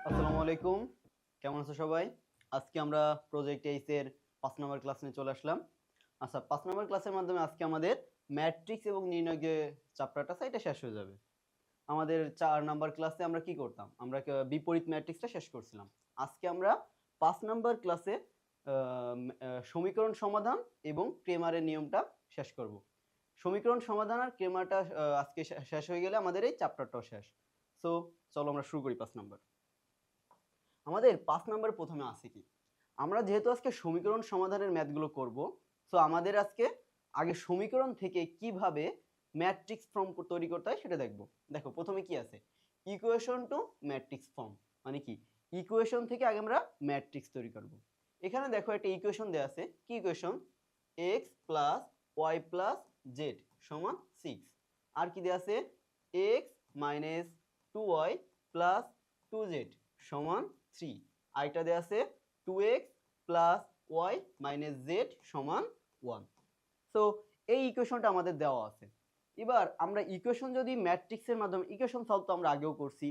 আসসালামু আলাইকুম, কেমন আছো সবাই? আজকে আমরা প্রজেক্ট 8 এর 5 নম্বর ক্লাস নিয়ে চলে আসলাম। আচ্ছা, 5 নম্বর ক্লাসের মাধ্যমে আজকে আমাদের ম্যাট্রিক্স এবং নির্ণয় যে চ্যাপ্টারটা আছে এটা শেষ হয়ে যাবে। আমাদের 4 নাম্বার ক্লাসে আমরা কি করতাম? আমরা বিপরীত ম্যাট্রিক্সটা শেষ করছিলাম। আজকে আমরা 5 নাম্বার ক্লাসে সমীকরণ সমাধান এবং ক্রেমারের নিয়মটা শেষ করব। সমীকরণ সমাধান আর ক্রেমারটা আজকে শেষ হয়ে গেলে আমাদের এই চ্যাপ্টারটাও শেষ। সো চলো আমরা শুরু করি 5 নাম্বার। আমাদের 5 নাম্বার প্রথমে আছে কি, আমরা যেহেতু আজকে সমীকরণ সমাধানের ম্যাথগুলো করব, সো আমাদের আজকে আগে সমীকরণ থেকে কিভাবে ম্যাট্রিক্স ফর্ম তৈরি করতে হয় সেটা দেখব। দেখো প্রথমে কি আছে, ইকুয়েশন টু ম্যাট্রিক্স ফর্ম। মানে কি, ইকুয়েশন থেকে আগে আমরা ম্যাট্রিক্স তৈরি করব। এখানে দেখো একটা ইকুয়েশন দেওয়া আছে, কি equation? x plus y plus z সমান 6। আর কি দেওয়া আছে? x minus 2y plus 2z সমান 3। আরেকটা দেওয়া আছে 2x plus y minus z সমান 1। সো এই ইকুয়েশনটা আমাদের দেওয়া আছে। এবার আমরা ইকুয়েশন যদি ম্যাট্রিক্সের মাধ্যমে, ইকুয়েশন সলভ তো আমরা আগেও করছি,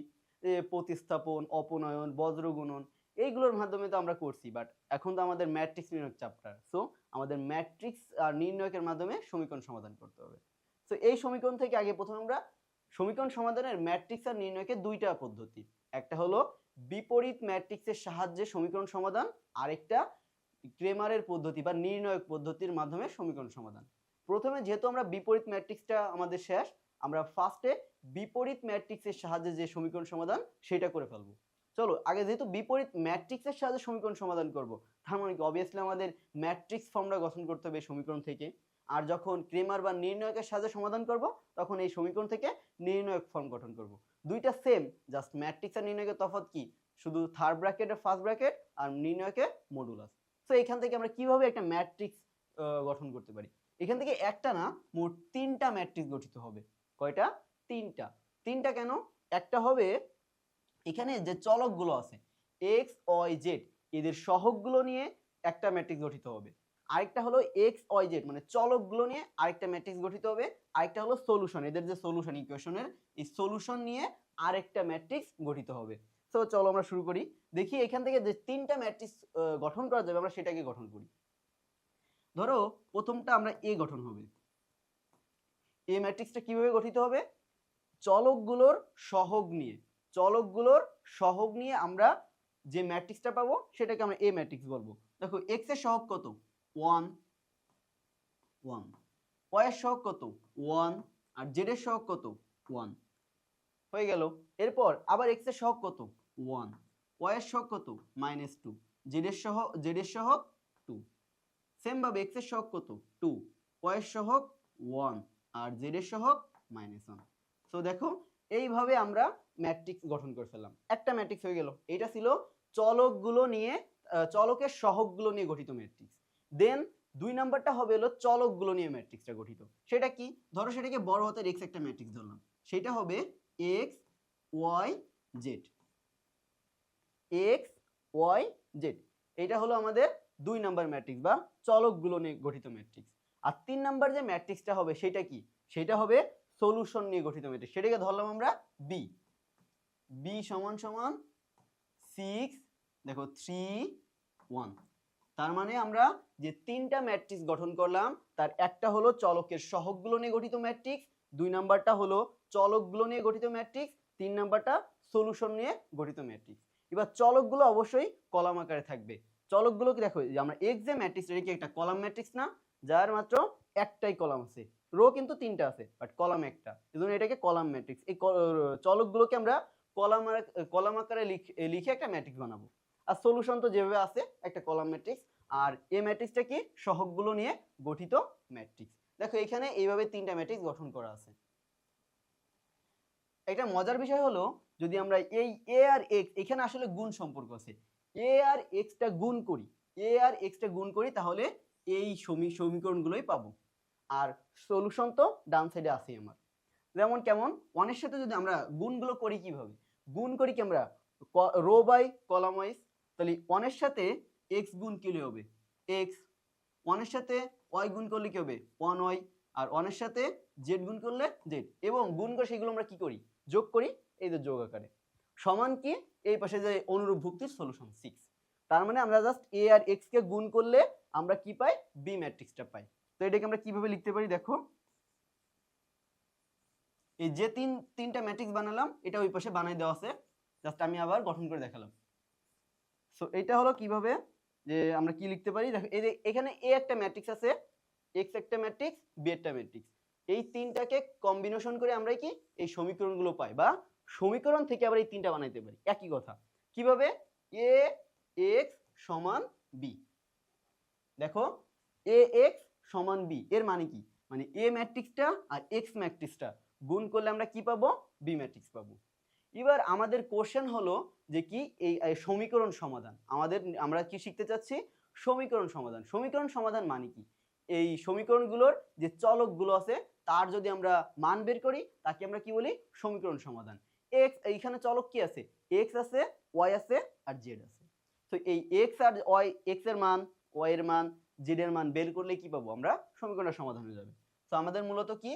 প্রতিস্থাপন, অপনয়ন, বজ্রগুণন, এইগুলোর মাধ্যমে তো আমরা করছি, বাট এখন তো আমাদের ম্যাট্রিক্স নির্ণয় চ্যাপ্টার। সো আমাদের ম্যাট্রিক্স আর নির্ণয়কের মাধ্যমে সমীকরণ সমাধান করতে হবে। সো এই সমীকরণ থেকে আগে প্রথমে আমরা সমীকরণ সমাধানের ম্যাট্রিক্স আর নির্ণয়কের দুইটা পদ্ধতি, একটা হলো বিপরীত ম্যাট্রিক্সের সাহায্যে সমীকরণ সমাধান, আরেকটা ক্রেমারের পদ্ধতি বা নির্ণয়ক পদ্ধতির মাধ্যমে সমীকরণ সমাধান। প্রথমে যেহেতু আমরা বিপরীত ম্যাট্রিক্সটা আমাদের শেষ, আমরা ফার্স্টে বিপরীত ম্যাট্রিক্সের সাহায্যে যে সমীকরণ সমাধান সেটা করে ফেলবো। চলো আগে যেহেতু বিপরীত ম্যাট্রিক্সের সাহায্যে সমীকরণ সমাধান করব, তার মানে কি অবভিয়াসলি আমাদের ম্যাট্রিক্স ফর্মটা গঠন করতে হবে সমীকরণ থেকে। আর যখন ক্রেমার বা নির্ণয়কের সাহায্যে সমাধান করব, তখন এই সমীকরণ থেকে নির্ণয়ক ফর্ম গঠন করব। দুইটা সেম, জাস্ট ম্যাট্রিক্স আর নির্ণয়কের তফাৎ কি, শুধু থার্ড ব্র্যাকেট আর ফার্স্ট ব্র্যাকেট আর নির্ণয়কের মডুলাস। তো এখান থেকে আমরা কিভাবে একটা ম্যাট্রিক্স গঠন করতে পারি, এখান থেকে একটা না মোট 3টা ম্যাট্রিক্স গঠিত হবে। কয়টা? 3টা। 3টা কেন? একটা হবে এখানে যে চলকগুলো আছে এক্স ওয়াই জেড, এদের সহগগুলো নিয়ে একটা ম্যাট্রিক্স গঠিত হবে। আরেকটা হলো এক্স ওয়াই জেড মানে চলকগুলো নিয়ে আরেকটা ম্যাট্রিক্স গঠিত হবে। আরেকটা হলো সলিউশন, এদের যে সলিউশন ইকুয়েশনের, এই সলিউশন নিয়ে আরেকটা ম্যাট্রিক্স গঠিত হবে। তো চলো আমরা শুরু করি, দেখি এখান থেকে যে 3টা ম্যাট্রিক্স গঠন করা যাবে আমরা সেটাকে গঠন করি। ধরো প্রথমটা আমরা এ গঠন হবে। এ ম্যাট্রিক্সটা কিভাবে গঠিত হবে? চলকগুলোর সহগ নিয়ে, চলকগুলোর সহগ নিয়ে আমরা যে ম্যাট্রিক্সটা পাবো সেটাকে আমরা এ ম্যাট্রিক্স বলবো। দেখো এক্স এর সহগ কত? 1 1, ওয়াই এর সহগ কত? 1, আর জেড এর সহগ কত? 1। হয়ে গেল। এরপর আবার এক্স এর সহগ কত? 1, ওয়াই এর সহগ কত? -2, জেড এর সহগ 2। সেম ভাবে এক্স এর সহগ কত? 2, ওয়াই এর সহগ 1, আর জেড এর সহগ -1। সো দেখো এইভাবে আমরা ম্যাট্রিক্স গঠন করে ফেললাম, একটা ম্যাট্রিক্স হয়ে গেল। এটা ছিল চলকগুলো নিয়ে, চলকের সহগগুলো নিয়ে গঠিত ম্যাট্রিক্স। দেন 2 নাম্বারটা হবে হলো চলকগুলো নিয়ে ম্যাট্রিক্সটা গঠিত। সেটা কি? ধরো সেটাকে বড় হাতের এক্স একটা ম্যাট্রিক্স ধরলাম, সেটা হবে এক্স ওয়াই জেড, এক্স ওয়াই জেড। এটা হলো আমাদের 2 নাম্বার ম্যাট্রিক্স বা চলকগুলো নিয়ে গঠিত ম্যাট্রিক্স। আর 3 নাম্বার যে ম্যাট্রিক্সটা হবে সেটা কি? সেটা হবে সলিউশন নিয়ে গঠিত ম্যাট্রিক্স। সেটাকে ধরলাম আমরা বি। বি সমান সমান 6, দেখো 3 1। তার মানে আমরা যে 3টা ম্যাট্রিক্স গঠন করলাম তার একটা হলো চলকের সহগগুলো নিয়ে গঠিত ম্যাট্রিক্স, 2 নাম্বারটা হলো চলকগুলো নিয়ে গঠিত ম্যাট্রিক্স, 3 নাম্বারটা সলিউশন নিয়ে গঠিত ম্যাট্রিক্স। এবার চলকগুলো অবশ্যই কলাম আকারে থাকবে। চলকগুলোকে দেখো যে আমরা এক্স যে ম্যাট্রিক্স, এটা কি একটা কলাম ম্যাট্রিক্স না, যার মাত্র একটাই কলাম আছে, রো কিন্তু 3টা আছে বাট কলাম একটা, এজন্য এটাকে কলাম ম্যাট্রিক্স। এই চলকগুলোকে আমরা কলাম আকারে লিখে একটা ম্যাট্রিক্স বানাবো। আর সলিউশন তো যেভাবে আছে একটা কলাম ম্যাট্রিক্স। আর এই ম্যাট্রিক্সটা কি? সহগগুলো নিয়ে গঠিত ম্যাট্রিক্স। দেখো এখানে এইভাবে 3টা ম্যাট্রিক্স গঠন করা আছে। একটা মজার বিষয় হলো যদি আমরা এই এ আর এক্স, এখানে আসলে গুণ সম্পর্ক আছে, এ আর এক্সটা গুণ করি, এ আর এক্সটা গুণ করি তাহলে এই সমীকরণগুলোই পাবো। আর সলিউশন তো ডান সাইডে আছে আমার। যেমন কেমন? 1 এর সাথে যদি আমরা গুণগুলো করি, কিভাবে গুণ করি কি আমরা? Row by column wise. তাহলে 1 এর সাথে x গুণ কি হবে? x। 1 এর সাথে y গুণ করলে কি হবে? 1y। আর 1 এর সাথে z গুণ করলে z। এবং গুণ করে সেগুলো আমরা কি করি? যোগ করি। এই যে যোগ আকারে সমান কি এই পাশে যে অনুরূপ ভুক্তির সলিউশন 6। তার মানে আমরা জাস্ট a আর x কে গুণ করলে আমরা কি পাই b ম্যাট্রিক্সটা পাই। তো এটাকে আমরা কিভাবে লিখতে পারি দেখো, এই যে তিনটা ম্যাট্রিক্স বানালাম এটা ওই পাশে বানাই দেওয়া আছে, জাস্ট আমি আবার গঠন করে দেখালাম। সো এটা হলো কিভাবে যে আমরা কি লিখতে পারি দেখো, এই যে এখানে a একটা ম্যাট্রিক্স আছে, x একটা ম্যাট্রিক্স, b একটা ম্যাট্রিক্স, এই তিনটাকে কম্বিনেশন করে আমরা কি এই সমীকরণগুলো পাই বা সমীকরণ থেকে আবার এই তিনটা বানাইতে পারি। একই কথা কিভাবে a x সমান b, দেখো a x সমান b এর মানে কি, মানে a ম্যাট্রিক্সটা আর x ম্যাট্রিক্সটা গুণ করলে আমরা কি পাবো b ম্যাট্রিক্স পাবো। এবার আমাদের কোশ্চেন হলো যে কি এই সমীকরণ সমাধান, আমরা কি শিখতে চাচ্ছি সমীকরণ সমাধান। সমীকরণ সমাধান মানে কি, এই সমীকরণগুলোর যে চলকগুলো আছে তার যদি আমরা মান বের করি তাকে আমরা কি বলি সমীকরণ সমাধান। x এইখানে চলক কি আছে, x আছে, y আছে আর z আছে। তো এই x আর y, x এর মান, y এর মান, z এর মান বের করলে কি পাবো আমরা সমীকরণের সমাধান হয়ে যাবে। তো আমাদের মূলত কি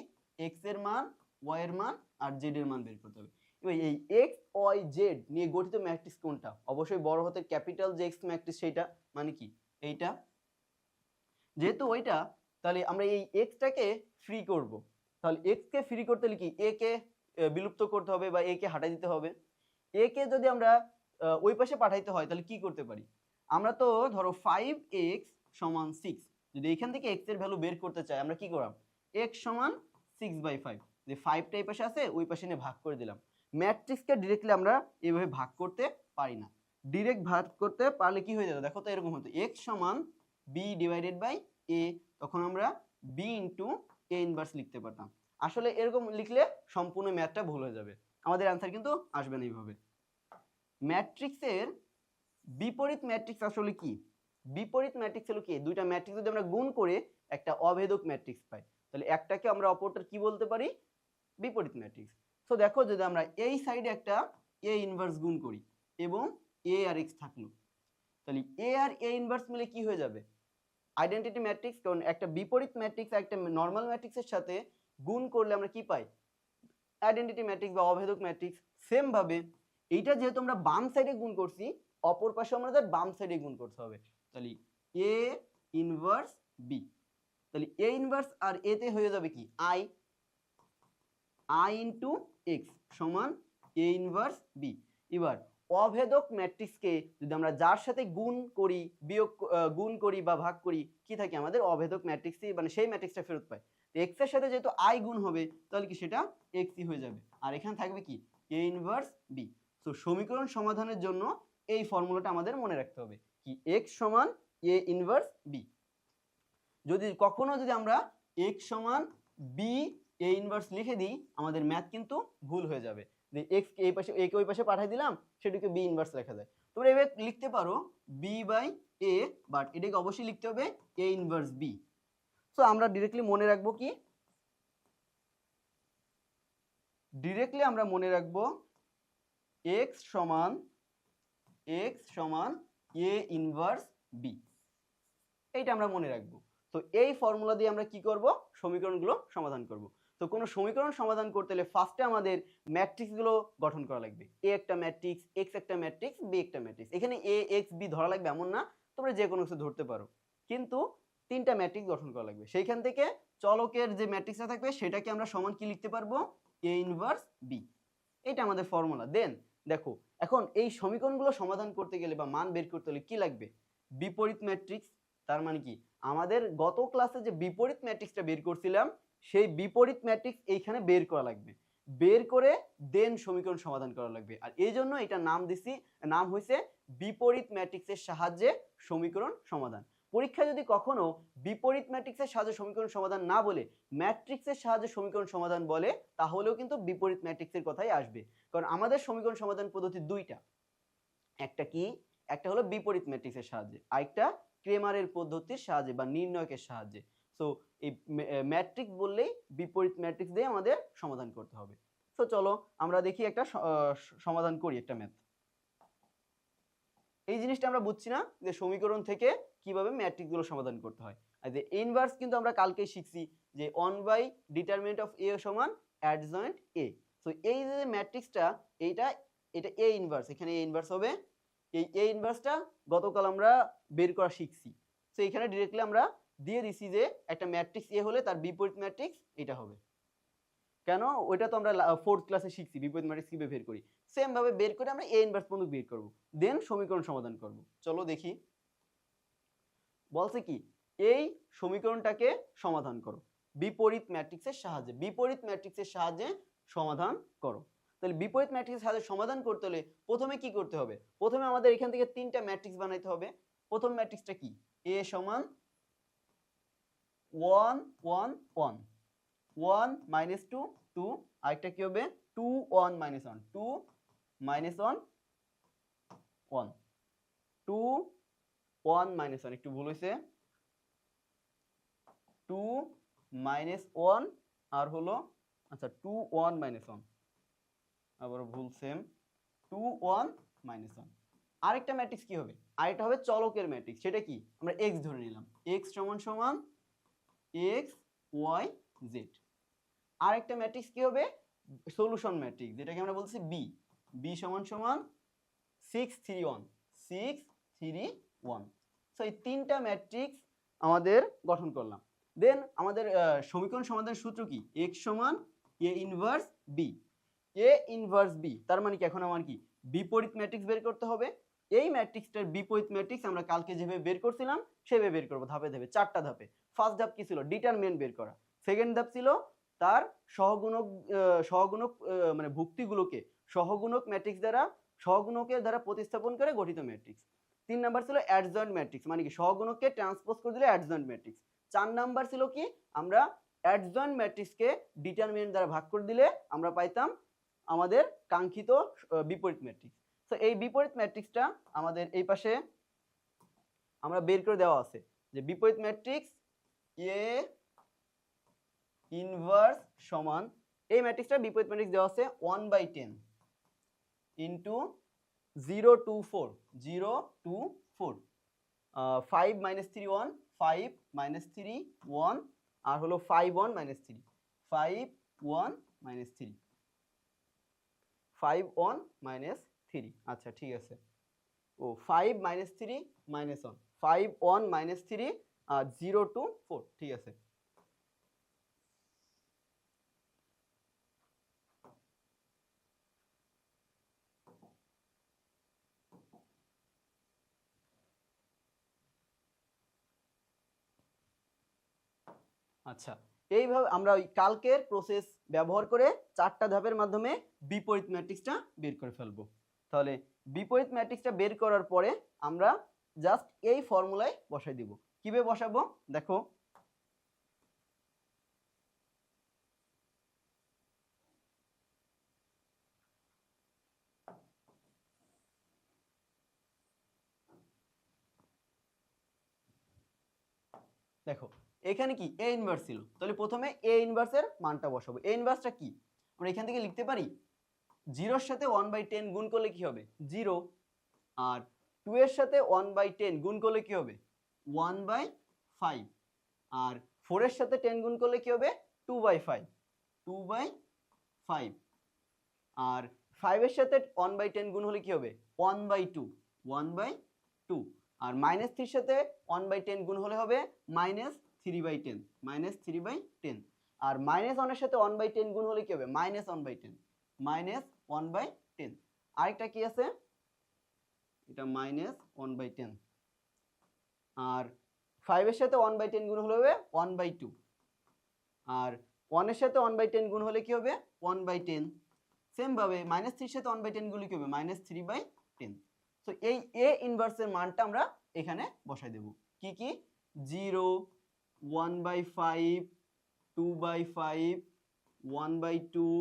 x এর মান, y এর মান আর z এর মান বের করতে হবে। এবার এই x y z নিয়ে গঠিত ম্যাট্রিক্স কোনটা, অবশ্যই বড় হাতের ক্যাপিটাল যে x ম্যাট্রিক্স সেটা, মানে কি এইটা, যেহেতু ওইটা তাহলে আমরা এই x টাকে ফ্রি করব। তাহলে x কে ফ্রি করতে হলে কি a কে বিলুপ্ত করতে হবে বা a কে হটাই দিতে হবে। a কে যদি আমরা ওই পাশে পাঠাইতে হয় তাহলে কি করতে পারি, আমরা তো ধরো 5x সমান 6, যদি এখান থেকে x এর ভ্যালু বের করতে চাই আমরা কি করলাম x সমান 6/5, যে 5টা এই পাশে আছে ওই পাশে নিয়ে ভাগ করে দিলাম। ম্যাট্রিক্সকে ডিরেক্টলি আমরা এইভাবে ভাগ করতে পারি না, ডিরেক্ট ভাগ করতে পারলে কি হয়ে যেত দেখো তো এরকম হতো x সমান b ডিভাইডেড বাই a, তখন আমরা b ইন্টু a ইনভার্স লিখতে পারতাম। আসলে এরকম লিখলে সম্পূর্ণ ম্যাথটা ভুল হয়ে যাবে, আমাদের অ্যান্সার কিন্তু আসবে না এইভাবে। ম্যাট্রিক্সের বিপরীত ম্যাট্রিক্স আসলে কি, বিপরীত ম্যাট্রিক্স হলো কি দুইটা ম্যাট্রিক্স যদি আমরা গুণ করে একটা অভেদক ম্যাট্রিক্স পাই তাহলে একটাকে আমরা অপরটার কি বলতে পারি বিপরীত ম্যাট্রিক্স। তো দেখো যদি আমরা এই সাইডে একটা a ইনভার্স গুণ করি এবং a আর x থাকলো, তাহলে a আর a ইনভার্স মিলে কি হয়ে যাবে আইডেন্টিটি ম্যাট্রিক্স। কারণ একটা বিপরীত ম্যাট্রিক্স একটা নরমাল ম্যাট্রিক্সের সাথে গুণ করলে আমরা কি পাই আইডেন্টিটি ম্যাট্রিক্স বা অভেদক ম্যাট্রিক্স। সেম ভাবে এইটা যেহেতু আমরা বাম সাইডে গুণ করছি অপর পাশে আমাদের বাম সাইডে গুণ করতে হবে, তাহলে a ইনভার্স b, তাহলে a ইনভার্স আর a তে হয়ে যাবে কি i ইনটু x সমান a ইনভার্স b। এবার অভেদক ম্যাট্রিক্সকে যদি আমরা যার সাথে গুণ করি বিয়োগ গুণ করি বা ভাগ করি কি থাকে আমাদের অভেদক ম্যাট্রিক্সই মানে সেই ম্যাট্রিক্সটা ফেরত পাই। x এর সাথে যেহেতু i গুণ হবে তাহলে কি সেটা x ই হয়ে যাবে আর এখানে থাকবে কি a ইনভার্স b। তো সমীকরণ সমাধানের জন্য এই ফর্মুলাটা আমাদের মনে রাখতে হবে কি x সমান a ইনভার্স b। যদি কখনো যদি আমরা x সমান b a ইনভার্স লিখে দিই আমাদের ম্যাথ কিন্তু ভুল হয়ে যাবে, যে x কে এই পাশে a কে ওই পাশে পাঠিয়ে দিলাম সেটাকে b ইনভার্স লেখা যায়। তোমরা এভাবে লিখতে পারো b বাই a, বাট এটাকে অবশ্যই লিখতে হবে a ইনভার্স b। সো আমরা ডিরেক্টলি মনে রাখবো কি, ডিরেক্টলি আমরা মনে রাখবো x সমান a ইনভার্স b, এইটা আমরা মনে রাখবো। তো এই ফর্মুলা দিয়ে আমরা কি করব সমীকরণগুলো সমাধান করব। তো কোনো সমীকরণ সমাধান করতে হলে ফার্স্টে আমাদের ম্যাট্রিক্সগুলো গঠন করা লাগবে, a একটা ম্যাট্রিক্স, x একটা ম্যাট্রিক্স, b একটা ম্যাট্রিক্স। এখানে a x b ধরা লাগবে এমন না, তোমরা যে কোনো কিছু ধরতে পারো, কিন্তু তিনটা ম্যাট্রিক্স গঠন করা লাগবে। সেইখান থেকে চলকের যে ম্যাট্রিক্সটা থাকবে সেটাকে আমরা সমান কি লিখতে পারবো a ইনভার্স b, এটা আমাদের ফর্মুলা। দেন দেখো এখন এই সমীকরণগুলো সমাধান করতে গেলে বা মান বের করতে হলে কি লাগবে বিপরীত ম্যাট্রিক্স। তার মানে কি আমাদের গত ক্লাসে যে বিপরীত ম্যাট্রিক্সটা বের করছিলাম সেই বিপরীত ম্যাট্রিক্স এইখানে বের করা লাগবে, বের করে দেন সমীকরণ সমাধান করা লাগবে। আর এই জন্য এটা নাম হয়েছে বিপরীত ম্যাট্রিক্সের সাহায্যে সমীকরণ সমাধান। পরীক্ষা যদি কখনো বিপরীত ম্যাট্রিক্সের সাহায্যে সমীকরণ সমাধান না বলে ম্যাট্রিক্সের সাহায্যে সমীকরণ সমাধান বলে তাহলেও কিন্তু বিপরীত ম্যাট্রিক্সের কথাই আসবে। কারণ আমাদের সমীকরণ সমাধান পদ্ধতি দুইটা, একটা কি একটা হলো বিপরীত ম্যাট্রিক্সের সাহায্যে, আরেকটা ক্রেমারের পদ্ধতির সাহায্যে বা নির্ণয়কের সাহায্যে। সো এই ম্যাট্রিক্স বললেই বিপরীত ম্যাট্রিক্স দিয়ে আমাদের সমাধান করতে হবে। সো চলো আমরা দেখি একটা সমাধান করি একটা ম্যাথ। এই জিনিসটা আমরা বুঝছি না যে সমীকরণ থেকে কিভাবে ম্যাট্রিক্সগুলো সমাধান করতে হয়। আর যে ইনভার্স কিন্তু আমরা কালকেই শিখছি যে 1 বাই ডিটারমিনেন্ট অফ a সমান অ্যাডজয়েন্ট a। সো এই যে ম্যাট্রিক্সটা এইটা এটা এ ইনভার্স, এখানে এ ইনভার্স হবে। এই এ ইনভার্সটা গতকাল আমরা বের করা শিখছি। সো এখানে ডিরেক্টলি আমরা দিয়ে দিছি যে একটা ম্যাট্রিক্স এ হলে তার বিপরীত ম্যাট্রিক্স এটা হবে। কেন? ওইটা তো আমরা 4th ক্লাসে শিখছি বিপরীত ম্যাট্রিক্স কিভাবে বের করি। সেম ভাবে বের করে আমরা এ ইনভার্স পর্যন্ত বের করব, দেন সমীকরণ সমাধান করব। চলো দেখি। বলছে কি, এই সমীকরণটাকে সমাধান করো বিপরীত ম্যাট্রিক্সের সাহায্যে। বিপরীত ম্যাট্রিক্সের সাহায্যে সমাধান করো। তাহলে বিপরীত ম্যাট্রিক্সের সাহায্যে সমাধান করতে হলে প্রথমে কি করতে হবে? প্রথমে আমাদের এখান থেকে তিনটা ম্যাট্রিক্স বানাইতে হবে। প্রথম ম্যাট্রিক্সটা কি? a সমান 1 1 1 1 minus 2 2, আরেকটা কি হবে 2 1 minus 1 2 minus 1 1 2 1 minus 1, একটু ভুল হয়েছে 2 minus 1 আর হলো আচ্ছা 2 1 minus 1, আবার ভুল সেম 2 1 minus 1। আরেকটা ম্যাট্রিক্স কি হবে? আরেকটা হবে চলকের ম্যাট্রিক্স। সেটা কি? আমরা x ধরে নিলাম, x সমান সমান x y z। আরেকটা ম্যাট্রিক্স কি হবে? সলিউশন ম্যাট্রিক্স, যেটাকে আমরা বলছি b, b সমান সমান 6 3 1 6 3 1। সো এই তিনটা ম্যাট্রিক্স আমাদের গঠন করলাম। দেন আমাদের সমীকরণ সমাধানের সূত্র কি? x সমান a inverse b, a inverse b। তার মানে কি এখন আমার কি বিপরীত ম্যাট্রিক্স বের করতে হবে। এই ম্যাট্রিক্সটার বিপরীত ম্যাট্রিক্স আমরা কালকে যেভাবে বের করছিলাম সেভাবে বের করব, ধাপে ধাপে, চারটা ধাপে। ফার্স্ট ধাপ কি ছিল? ডিটারমিনেন্ট বের করা। সেকেন্ড ধাপ ছিল তার সহগুণক সহগুণক মানে ভুক্তিগুলোকে সহগুণক ম্যাট্রিক্স দ্বারা সহগুণকের দ্বারা প্রতিস্থাপন করে গঠিত ম্যাট্রিক্স। 3 নাম্বার ছিল অ্যাডজয়েন্ট ম্যাট্রিক্স, মানে কি সহগুণককে ট্রান্সপোজ করে দিলে অ্যাডজয়েন্ট ম্যাট্রিক্স। 4 নাম্বার ছিল কি আমরা অ্যাডজয়েন্ট ম্যাট্রিক্সকে ডিটারমিনেন্ট দ্বারা ভাগ করে দিলে আমরা পাইতাম আমাদের কাঙ্ক্ষিত বিপরীত ম্যাট্রিক্স। তো এই বিপরীত ম্যাট্রিক্সটা আমাদের এই পাশে আমরা বের করে দেওয়া আছে যে বিপরীত ম্যাট্রিক্স এ ইনভার্স সমান, এই ম্যাট্রিক্সটার বিপরীত ম্যাট্রিক্স দেওয়া আছে 1/10 ইনটু 0 2 4 0 2 4 5 - 3 1 5 - 3 1 আর হলো 5 1 - 3 5 1 - 3 5 1 - 3। আচ্ছা ঠিক আছে। ও 5 - 3 - 1 5 1 - 3 0 2 4, ঠিক আছে। আচ্ছা এইভাবে আমরা ওই কালকের প্রসেস ব্যবহার করে চারটা ধাপের মাধ্যমে বিপরীত ম্যাট্রিক্সটা বের করে ফেলবো। তাহলে বিপরীত ম্যাট্রিক্সটা বের করার পরে আমরা জাস্ট এই ফর্মুলায় বসাই দিব। কিভাবে বসাবো দেখো। দেখো এখানে কি এ ইনভার্স ছিল, তাহলে প্রথমে এ ইনভার্সের মানটা বসাবো। এ ইনভার্সটা কি আমরা এখান থেকে লিখতে পারি, 0 এর সাথে 1/10 গুণ করলে কি হবে 0, আর 2 এর সাথে 1/10 গুণ করলে কি হবে 1/5, আর 4 এর সাথে 10 গুণ করলে কি হবে 2/5 2/5, আর 5 এর সাথে 1/10 গুণ হলে কি হবে 1/2 1/2, আর -3 এর সাথে 1/10 গুণ হলে হবে -3/10 -3/10, আর -1 এর সাথে 1/10 গুণ হলে কি হবে -1/10 -1/10। আরেকটা কি আছে, এটা -1/10, আর 5 এর সাথে 1/10 গুণ হলে হবে 1/2, আর 1 এর সাথে 1/10 গুণ হলে কি হবে 1/10। সেম ভাবে -3 এর সাথে 1/10 গুণ কি হবে -3/10। সো এই এ ইনভার্সের মানটা আমরা এখানে বসাই দেব। কি কি 0 1/5 2/5 1/2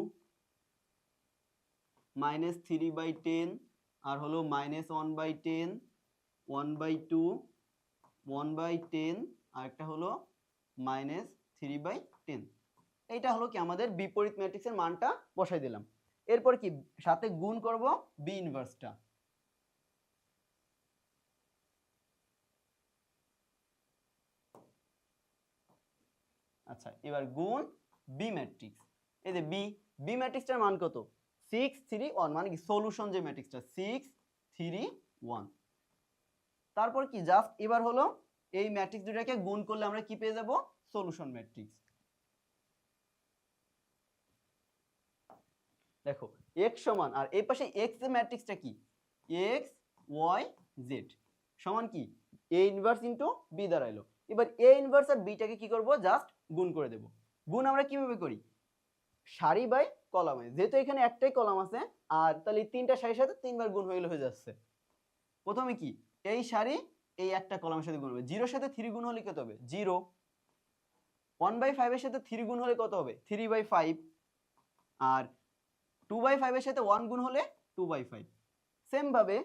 -3/10 আর হলো -1/10 1/2 1/10 আর একটা হলো -3/10। এইটা হলো কি আমাদের বিপরীত ম্যাট্রিক্সের মানটা বসাই দিলাম। এরপর কি সাথে গুণ করব বি ইনভার্সটা। আচ্ছা এবার গুণ বি ম্যাট্রিক্স। এই যে বি বি ম্যাট্রিক্সটার মান কত 6 3 1 মানে কি সলিউশন যে ম্যাট্রিক্সটা 6 3 1। তারপর কি জাস্ট এবার হলো এই ম্যাট্রিক্স দুটাকে গুণ করলে আমরা কি পেয়ে যাব সলিউশন ম্যাট্রিক্স। দেখো x সমান আর এই পাশে x এর ম্যাট্রিক্সটা কি x y z সমান কি a ইনভার্স ইনটু b দাঁড়াইলো। এবার a ইনভার্স আর b টাকে কি করব জাস্ট গুণ করে দেব। গুণ আমরা কিভাবে করি সারি বাই কলামে, যেহেতু এখানে একটাই কলাম আছে আর তাহলে তিনটা সারির সাথে তিনবার গুণ হয়ে যাচ্ছে। প্রথমে কি এই সারি এই একটা কলামের সাথে গুণ হবে, 0 এর সাথে 3 গুণ হলে কত হবে 0, 1/5 এর সাথে 3 গুণ হলে কত হবে 3/5, আর 2/5 এর সাথে 1 গুণ হলে 2/5। সেম ভাবে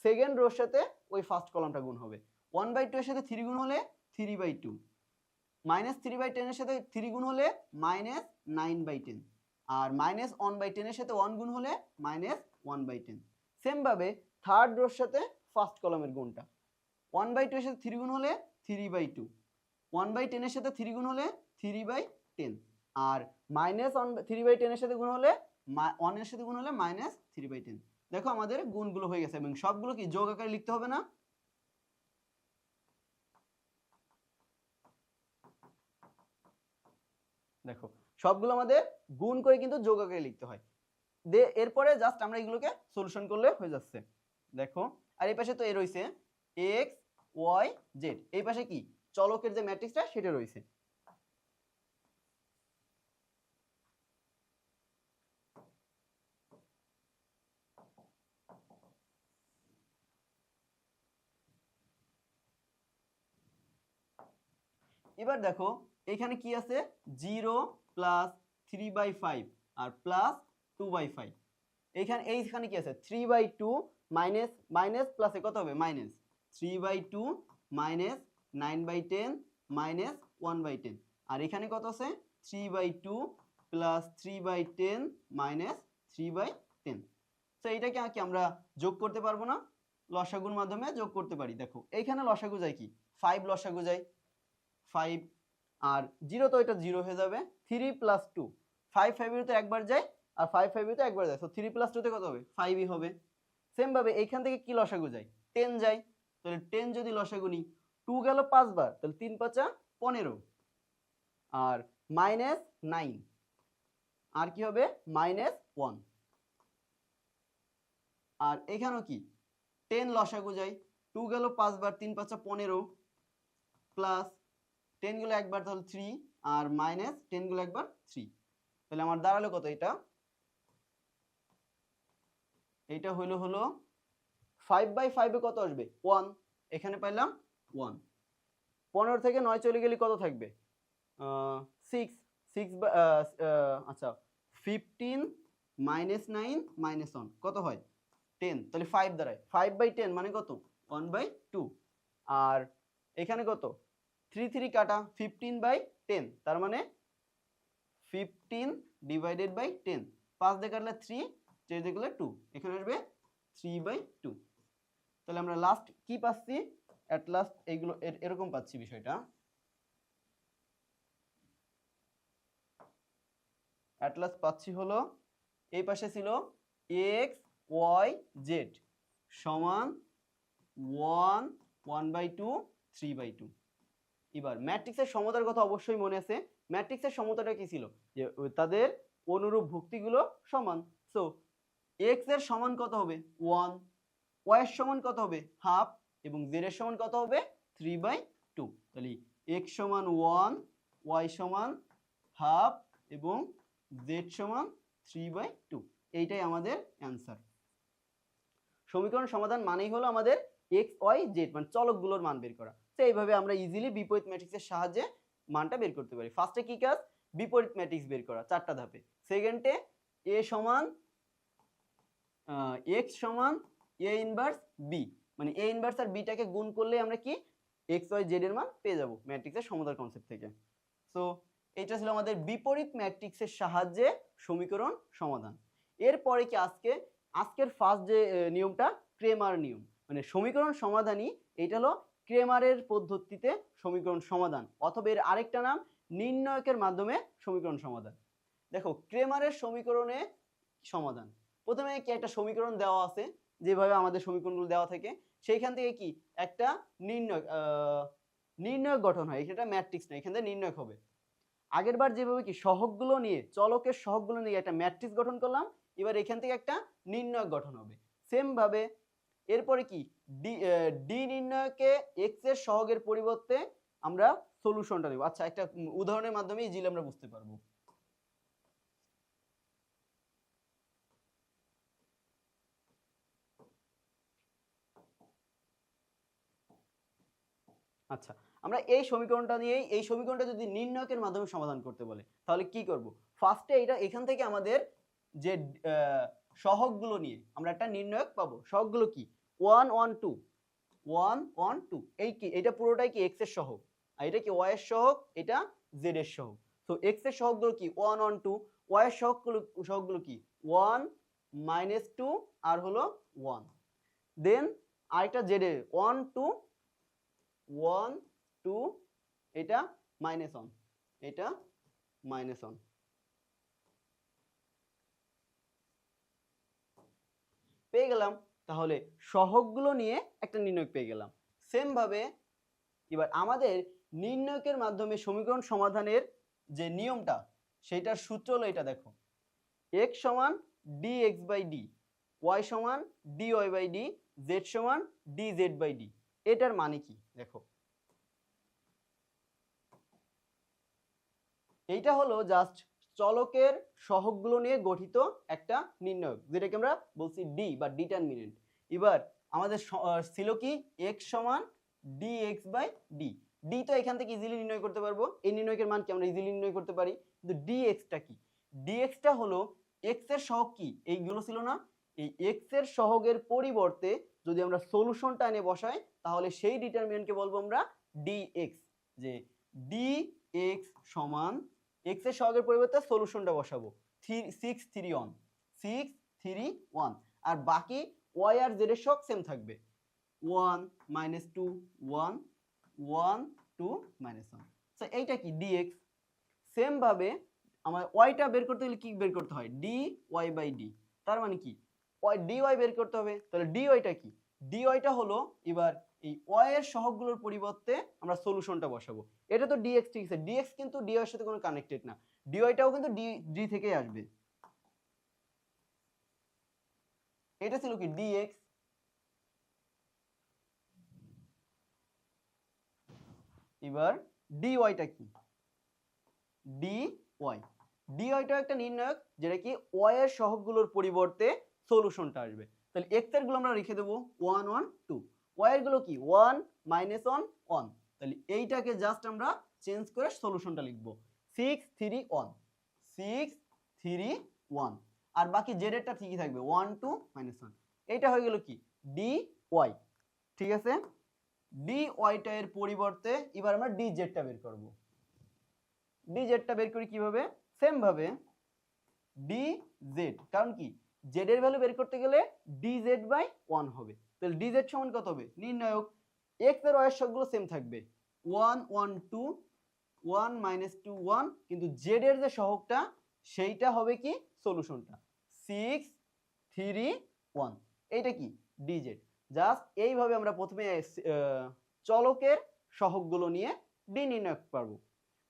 সেকেন্ড রোর সাথে ওই ফার্স্ট কলামটা গুণ হবে, 1/2 এর সাথে 3 গুণ হলে 3/2, -3/10 এর সাথে 3 গুণ হলে -9/10, আর -1/10 এর সাথে 1 গুণ হলে -1/10। সেম ভাবে থার্ড রোর সাথে ফার্স্ট কলামের গুণটা 1/2 এর সাথে 3 গুণ হলে 3/2, 1/10 এর সাথে 3 গুণ হলে 3/10, আর -3/10 এর সাথে গুণ হলে 1 এর সাথে গুণ হলে -3/10। দেখো আমাদের গুণগুলো হয়ে গেছে এবং সবগুলো কি যোগ আকারে লিখতে হবে না। দেখো সবগুলো আমাদের গুণ করে কিন্তু যোগ আকারে লিখতে হয়, এরপরে জাস্ট আমরা এগুলোকে সলিউশন করলে হয়ে যাচ্ছে। দেখো আর এই পাশে তো এ রয়েছে x y z, এই পাশে কি চলকের যে ম্যাট্রিক্সটা সেটা রয়েছে। এবার দেখো এখানে কি আছে 0 প্লাস 3/5 আর প্লাস 2/5, এইখানে কি আছে 3/2 মাইনাস মাইনাস প্লাসে কত হবে মাইনাস 3/2 মাইনাস 9/10 মাইনাস 1/10, আর এখানে কত আছে 3/2 প্লাস 3/10 মাইনাস 3/10। তো এইটাকে কি আমরা যোগ করতে পারবো না, লসাগুর মাধ্যমে যোগ করতে পারি। দেখো এইখানে লসাগু যায় কি 5 লসাগু যায় 5, আর 0 তো এটা 0 হয়ে যাবে, 3 প্লাস 2 5 5 এর তো একবার যায় আর 5 5 এর তো একবার যায়, সো 3 প্লাস 2 তে কত হবে 5ই হবে। সেম ভাবে এইখান থেকে কি লসাগু যায় 10 যায়, তাহলে 10 যদি লসাগু নি 2 গেল 5 বার, তাহলে 3 5 15, আর -9 আর কি হবে -1, আর এখানেও কি 10 লসাগু যায় 2 গেল 5 বার 3 5 15 প্লাস 10 গুলো একবার তাহলে 3 আর -10 গুলো একবার 3, তাহলে আমার দাঁড়ালো কত এইটা হলো 5/5 এ কত আসবে 1, এখানে পাইলাম 1। 15 থেকে 9 চলে গেলে কত থাকবে 6 আচ্ছা 15 -9 -1 কত হয় 10, তাহলে 5 দাঁড়ায় 5/10 মানে কত 1/2, আর এখানে কত 3 3 কাটা 15/10, তার মানে 15 ডিভাইডেড বাই 10, 5 দিয়ে কাটলে 3 4 দিয়ে কাটলে 2, এখানে আসবে 3/2। তাহলে আমরা লাস্ট কি পাচ্ছি এট লাস্ট এইগুলো এরকম পাচ্ছি বিষয়টা, এট লাস্ট পাচ্ছি হলো এই পাশে ছিল x y z সমান 1 1/2 3/2। এবার ম্যাট্রিক্সের সমতার কথা অবশ্যই মনে আছে, ম্যাট্রিক্সের সমতাটা কি ছিল যে তাদের অনুরূপ ভুক্তিগুলো সমান, সো x এর সমান কত হবে 1, y এর সমান কত হবে হাফ এবং z এর সমান কত হবে 3/2, তাহলে x সমান 1 y সমান হাফ এবং z সমান 3/2, এইটাই আমাদের অ্যান্সার। সমীকরণ সমাধান মানেই হলো আমাদের x y z মানে চলকগুলোর মান বের করা। তো এইভাবে আমরা ইজিলি বিপরীত ম্যাট্রিক্সের সাহায্যে মানটা বের করতে পারি। ফার্স্টে কি কাজ বিপরীত ম্যাট্রিক্স বের করা 4টা ধাপে, সেকেন্ডে a সমান x সমান a ইনভার্স b, মানে a ইনভার্স আর b টাকে গুণ করলে আমরা কি x y z এর মান পেয়ে যাব ম্যাট্রিক্সের সমতার কনসেপ্ট থেকে। সো এটা ছিল আমাদের বিপরীত ম্যাট্রিক্সের সাহায্যে সমীকরণ সমাধান। এরপরে কি আজকের ফার্স্ট যে নিয়মটা ক্রেমার নিয়ম, মানে সমীকরণ সমাধানই এটা হলো ক্রেমারের পদ্ধতিতে সমীকরণ সমাধান, অথবা এর আরেকটা নাম নির্ণয়কের মাধ্যমে সমীকরণ সমাধান। দেখো ক্রেমারের সমীকরণে সমাধান, প্রথমে কি একটা সমীকরণ দেওয়া আছে, যেভাবে আমাদের সমীকরণগুলো দেওয়া থাকে সেইখান থেকে কি একটা নির্ণয়ক গঠন হয়, এটা ম্যাট্রিক্স না, এখান থেকে নির্ণয়ক হবে। আগেরবার যেভাবে কি সহগগুলো নিয়ে, চলকের সহগগুলো নিয়ে একটা ম্যাট্রিক্স গঠন করলাম, এবার এখান থেকে একটা নির্ণয়ক গঠন হবে। সেম ভাবে এরপরে কি ডি নির্ণয়কে এক্স এর সহগের পরিবর্তে আমরা সলিউশনটা দেব। আচ্ছা, একটা উদাহরণের মাধ্যমে ইজিলি আমরা বুঝতে পারবো। আচ্ছা, আমরা এই সমীকরণটা নিয়েই, এই সমীকরণটা যদি নির্ণয়কের মাধ্যমে সমাধান করতে বলে তাহলে কি করব? ফার্স্টে এটা এখান থেকে আমাদের যে সহগগুলো নিয়ে আমরা একটা নির্ণয়ক পাবো। সহগগুলো কি 1 1 2 1 1 2, এই কি এটা পুরোটাই কি x এর সহগ, আর এটা কি y এর সহগ, এটা z এর সহগ। তো x এর সহগগুলো কি 1 1 2, y এর সহগগুলো কি 1 -2 আর হলো 1, দেন আরেকটা z এর 1 2 1 2, এটা -1, এটা -1। পেয়ে গেলাম, তাহলে সহগগুলো নিয়ে একটা নির্ণয়ক পেয়ে গেলাম। সেম ভাবে এবার আমাদের নির্ণয়কের মাধ্যমে সমীকরণ সমাধানের যে নিয়মটা, সেইটার সূত্র হলো এটা। দেখো x সমান dx/d, y সমান dy/d, z সমান dz/d। এটার মানে কি দেখো, এইটা হলো জাস্ট চলকের সহগগুলো নিয়ে গঠিত একটা নির্ণয়ক, যেটাকে আমরা বলছি ডি বা ডিটারমিনেন্ট। এবার আমাদের ছিল কি x সমান dx/d, ডি তো এখান থেকে ইজিলি নির্ণয় করতে পারবো, এই নির্ণয়কের মান কি আমরা ইজিলি নির্ণয় করতে পারি। কিন্তু dxটা কি, dxটা হলো x এর সহগ কি এইগুলো ছিল না, এই x এর সহগের পরিবর্তে যদি আমরা সলিউশনটা এনে বসাই তাহলে সেই ডিটারমিনেন্টকে বলবো আমরা dx, যে dx সমান x এর সহগের পরিবর্তে সলিউশনটা বসাবো 6 3 1 6 3 1, আর বাকি y আর z এর সহগ সেম থাকবে 1 -2 1 1 2 -1। সো এইটা কি dx। সেম ভাবে আমার y টা বের করতে গেলে কি বের করতে হয়, dy/d, তার মানে কি dy বের করতে হবে। তাহলে dy টা কি, dy টা হলো এবার এই y এর সহগগুলোর পরিবর্তে আমরা সলিউশনটা বসাবো। এটা তো dx, ঠিক আছে, dx কিন্তু dy এর সাথে কোনো কানেক্টেড না, dy টাও কিন্তু d থেকেই আসবে। এটা ছিল কি dx, এবার dy টা কি dy, dy টা একটা নির্ণয়ক যেটা কি y এর সহগগুলোর পরিবর্তে সলিউশনটা আসবে। তাহলে x এর গুলো আমরা লিখে দেব 1 1 2, y এর গুলো কি 1 -1 1, তাহলে এইটাকে জাস্ট আমরা চেঞ্জ করে সলিউশনটা লিখব 6 3 1 6 3 1, আর বাকি z এরটা ঠিকই থাকবে 1 2 -1। এইটা হয়ে গেল কি dy, ঠিক আছে। dy টা এর পরিবর্তে এবার আমরা dz টা বের করব। dz টা বের করি কিভাবে, সেম ভাবে dz, কারণ কি z এর ভ্যালু বের করতে গেলে dz/1 হবে, তাহলে dz সমান কত হবে, নির্ণায়ক x এর y এর সবগুলো সেম থাকবে 1 1 2 1 -2 1, কিন্তু z এর যে সহগটা সেইটা হবে কি সলিউশনটা 6 3 1, এইটা কি dz। জাস্ট এইভাবে আমরা প্রথমে চলকের সহগগুলো নিয়ে d নির্ণয় পারবো।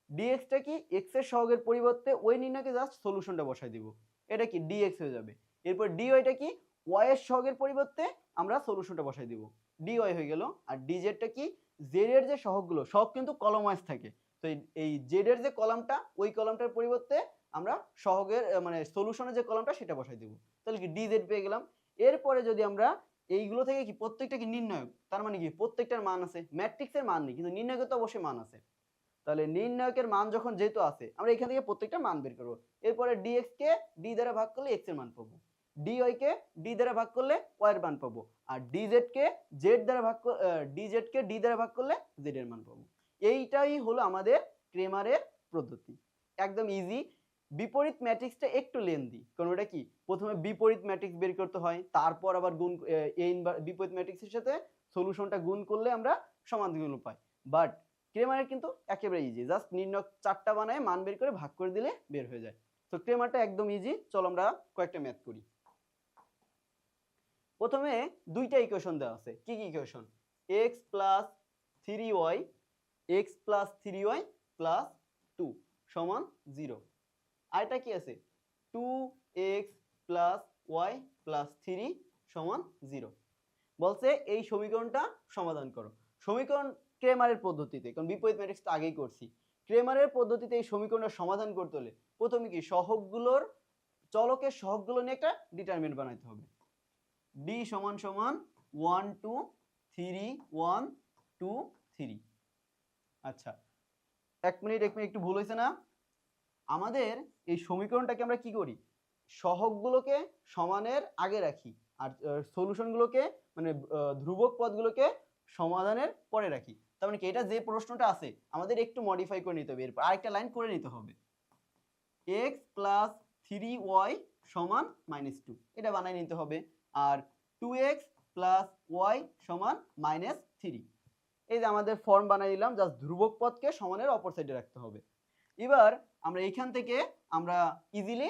dx টা কি x এর সহগের পরিবর্তে ওই নির্ণয়কে জাস্ট সলিউশনটা বসাই দিব, এটা কি dx হয়ে যাবে। এরপর dy টা কি y এর সহগের পরিবর্তে আমরা সলিউশনটা বসাই দিব, dy হয়ে গেল। আর dz টা কি z এর যে সহগগুলো, সহগ কিন্তু কলম ওয়াইজ থাকে, তো এই z এর যে কলামটা ওই কলামটার পরিবর্তে আমরা সহগের মানে সলিউশনের যে কলামটা সেটা বসাই দিব, তাহলে কি dz পেয়ে গেলাম। এরপরে যদি আমরা এইগুলো থেকে কি প্রত্যেকটা কি নির্ণয়ক, তার মানে কি প্রত্যেকটার মান আছে, ম্যাট্রিক্সের মান নেই কিন্তু নির্ণয়কের তো অবশ্যই মান আছে। তাহলে নির্ণায়কের মান যখন যেহেতু আছে আমরা এখান থেকে প্রত্যেকটা মান বের করব। এরপরে dx কে d দ্বারা ভাগ করলে x এর মান পাবো, dy কে d দ্বারা ভাগ করলে y এর মান পাবো, আর dz কে d দ্বারা ভাগ করলে z এর মান পাবো। এইটাই হলো আমাদের ক্রেমারের পদ্ধতি, একদম ইজি। বিপরীত ম্যাট্রিক্সটা একটু লেন্দি, কারণ ওটা কি প্রথমে বিপরীত ম্যাট্রিক্স বের করতে হয়, তারপর আবার গুণ বিপরীত ম্যাট্রিক্সের সাথে সলিউশনটা গুণ করলে আমরা সমাধানগুলো পাই। বাট ক্রেমারের কিন্তু একেবারে ইজি, জাস্ট নির্ণয়ক চারটা বানায় মান বের করে ভাগ করে দিলে বের হয়ে যায়। তো ক্রেমারটা একদম ইজি, চলো আমরা কয়েকটা ম্যাথ করি। প্রথমে দুইটা ইকুয়েশন দেওয়া আছে। কি কি equation? x plus 3y x plus 3y plus 2 সমান 0। আর এটা কি আছে? 2x প্লাস y প্লাস 3 সমান 0। বলছে এই সমীকরণটা সমাধান করো। সমীকরণ ক্রেমারের পদ্ধতিতে, কারণ বিপরীত ম্যাট্রিক্স তো আগেই করছি। ক্রেমারের পদ্ধতিতে এই সমীকরণটা সমাধান করতে হলে প্রথমে কি সহগগুলোর চলকের সহগগুলো নিয়ে একটা ডিটারমিনেন্ট বানাইতে হবে। d সমান সমান 1 2 3 1 2 3। আচ্ছা, এক মিনিট একটু ভুল হয়েছে না? আমাদের এই সমীকরণটাকে আমরা কি করি? সহগগুলোকে সমানের আগে রাখি আর সলিউশনগুলোকে মানে ধ্রুবক পদগুলোকে সমাধানের পরে রাখি। তার মানে কি এটা যে প্রশ্নটা আছে আমাদের একটু মডিফাই করে নিতে হবে, এরপর আরেকটা লাইন করে নিতে হবে। x প্লাস 3y সমান -2 এটা বানাই নিতে হবে। আর 2x প্লাস y সমান -3, এই যে আমাদের ফর্ম বানাই দিলাম, জাস্ট ধ্রুবক পদকে সমানের অপর সাইডে রাখতে হবে। এবার আমরা এইখান থেকে আমরা ইজিলি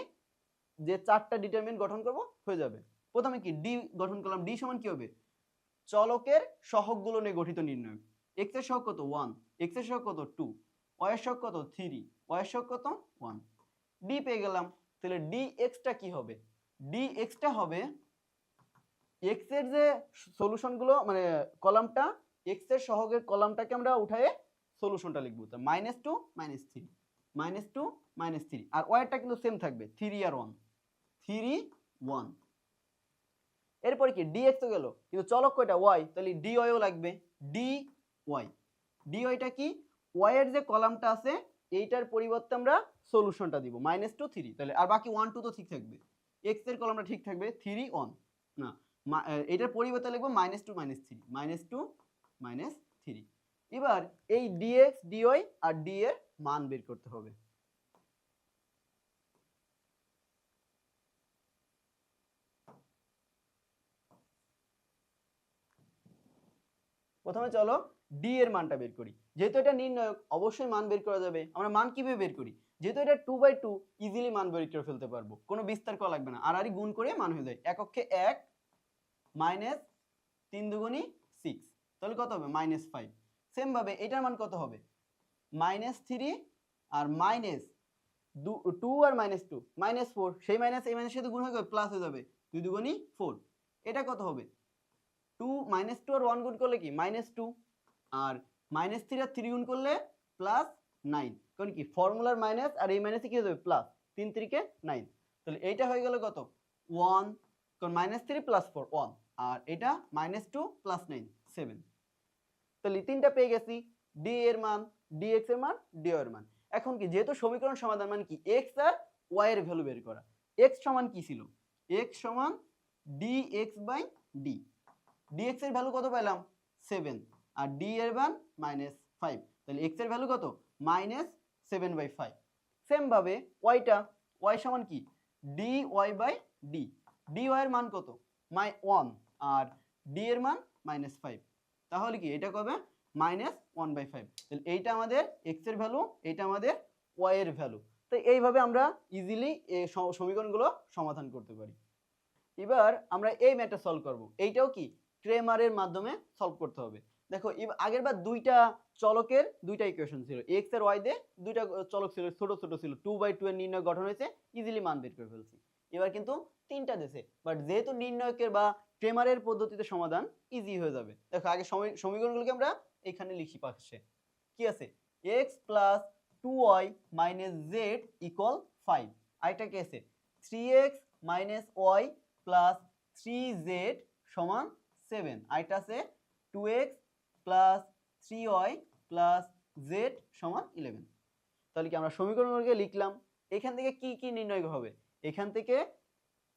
যে চারটা ডিটারমিনেন্ট গঠন করব হয়ে যাবে। প্রথমে কি ডি গঠন করলাম। ডি সমান কি হবে? চলকের সহগগুলো নিয়ে গঠিত নির্ণয়। x এর সহগ কত? 1, x এর সহগ কত? 2, y এর সহগ কত? 3, y এর সহগ কত? 1। ডি পেয়ে গেলাম। তাহলে dx টা কি হবে? dx টা হবে x এর যে সলিউশনগুলো মানে কলামটা, x এর সহগের কলামটাকে আমরা উঠায়ে সলিউশনটা লিখব। তো -2 -3 -2 -3 আর y এরটা কিন্তু সেম থাকবে 3 আর 1 3 1। এরপর কি dx তো গেল, কিন্তু চলক কয়টা? y, তাহলে dy ও লাগবে। dy dy টা কি? y এর যে কলামটা আছে এইটার পরিবর্তে আমরা সলিউশনটা দিব -2 3, তাহলে আর বাকি 1 2 তো ঠিক থাকবে। x এর কলামটা ঠিক থাকবে 3 1 না, এটার পরিবর্তে লিখব -2 -3 -2 -3। এবার এই dx dy আর d এর মান বের করতে হবে। প্রথমে চলো ডি এর মানটা বের করি। যেহেতু এটা নির্ণায়ক অবশ্যই মান বের করা যাবে। আমরা মান কিভাবে বের করি? যেহেতু এটা 2/2 ইজিলি মান বের করে ফেলতে পারবো, কোনো বিস্তার করা লাগবে না। আর গুণ করে মান হয়ে যায়। এককে 1 মাইনাস 3 দুগুণী 6, তাহলে কত হবে? -5। সেম ভাবে এটার মান কত হবে? -3 আর -2 আর -2 -4, সেই মাইনাস এই মাইনাসের সাথে গুণ হয়ে যাবে প্লাস হয়ে যাবে 2 দুগুণী 4। এটা কত হবে? 2 -2 আর 1 গুণ করলে কি? -2 আর -3 আর 3 গুণ করলে +9, কারণ কি ফর্মুলার মাইনাস আর এই মাইনাসে কি হয়ে যাবে প্লাস, 3 3 কে 9। তাহলে এইটা হয়ে গেল কত? 1, কারণ -3 + 4 1, আর এটা -2 + 9 7। তাহলে তিনটা পেয়ে গেছি, d এর মান, dx এর মান, dy এর মান। এখন কি যেহেতু সমীকরণ সমাধান মানে কি x আর y এর ভ্যালু বের করা। x সমান কি ছিল? x সমান dx/d। dx এর ভ্যালু কত পেলাম? 7 আর d এর মান -5, তাহলে x এর ভ্যালু কত? -7/5। সেম ভাবে y টা, y সমান কি? dy/d। dy এর মান কত? 1 আর d এর মান -5, তাহলে কি এটা কবে? -1/5। তাহলে এইটা আমাদের x এর ভ্যালু, এইটা আমাদের y এর ভ্যালু। তো এইভাবে আমরা ইজিলি এই সমীকরণগুলো সমাধান করতে পারি। এবার আমরা এই ম্যাথটা সলভ করব। এইটাও কি ক্রেমারের মাধ্যমে সলভ করতে হবে। দেখো আগের বার দুইটা চলকের দুইটা ইকুয়েশন ছিল, x আর y দিয়ে দুইটা চলক ছিল, ছোট ছোট ছিল, 2/2 এর নির্ণয় গঠন হয়েছে, ইজিলি মান বের করে ফেলছি। এবার কিন্তু তিনটা দিয়েছে, বাট যেহেতু নির্ণয়কের বা ক্রেমারের পদ্ধতিতে সমাধান ইজি হয়ে যাবে। দেখো আগে সমীকরণগুলোকে আমরা এখানে লিখি পাশে। কি আছে? x + 2y - z = 5। আরেকটা কি আছে? 3x - y + 3z সমান 7। আরেকটা আছে 2x + 3y + z সমান 11। তাহলে কি আমরা সমীকরণগুলোকে লিখলাম। এখান থেকে কি কি নির্ণয় হবে? এখান থেকে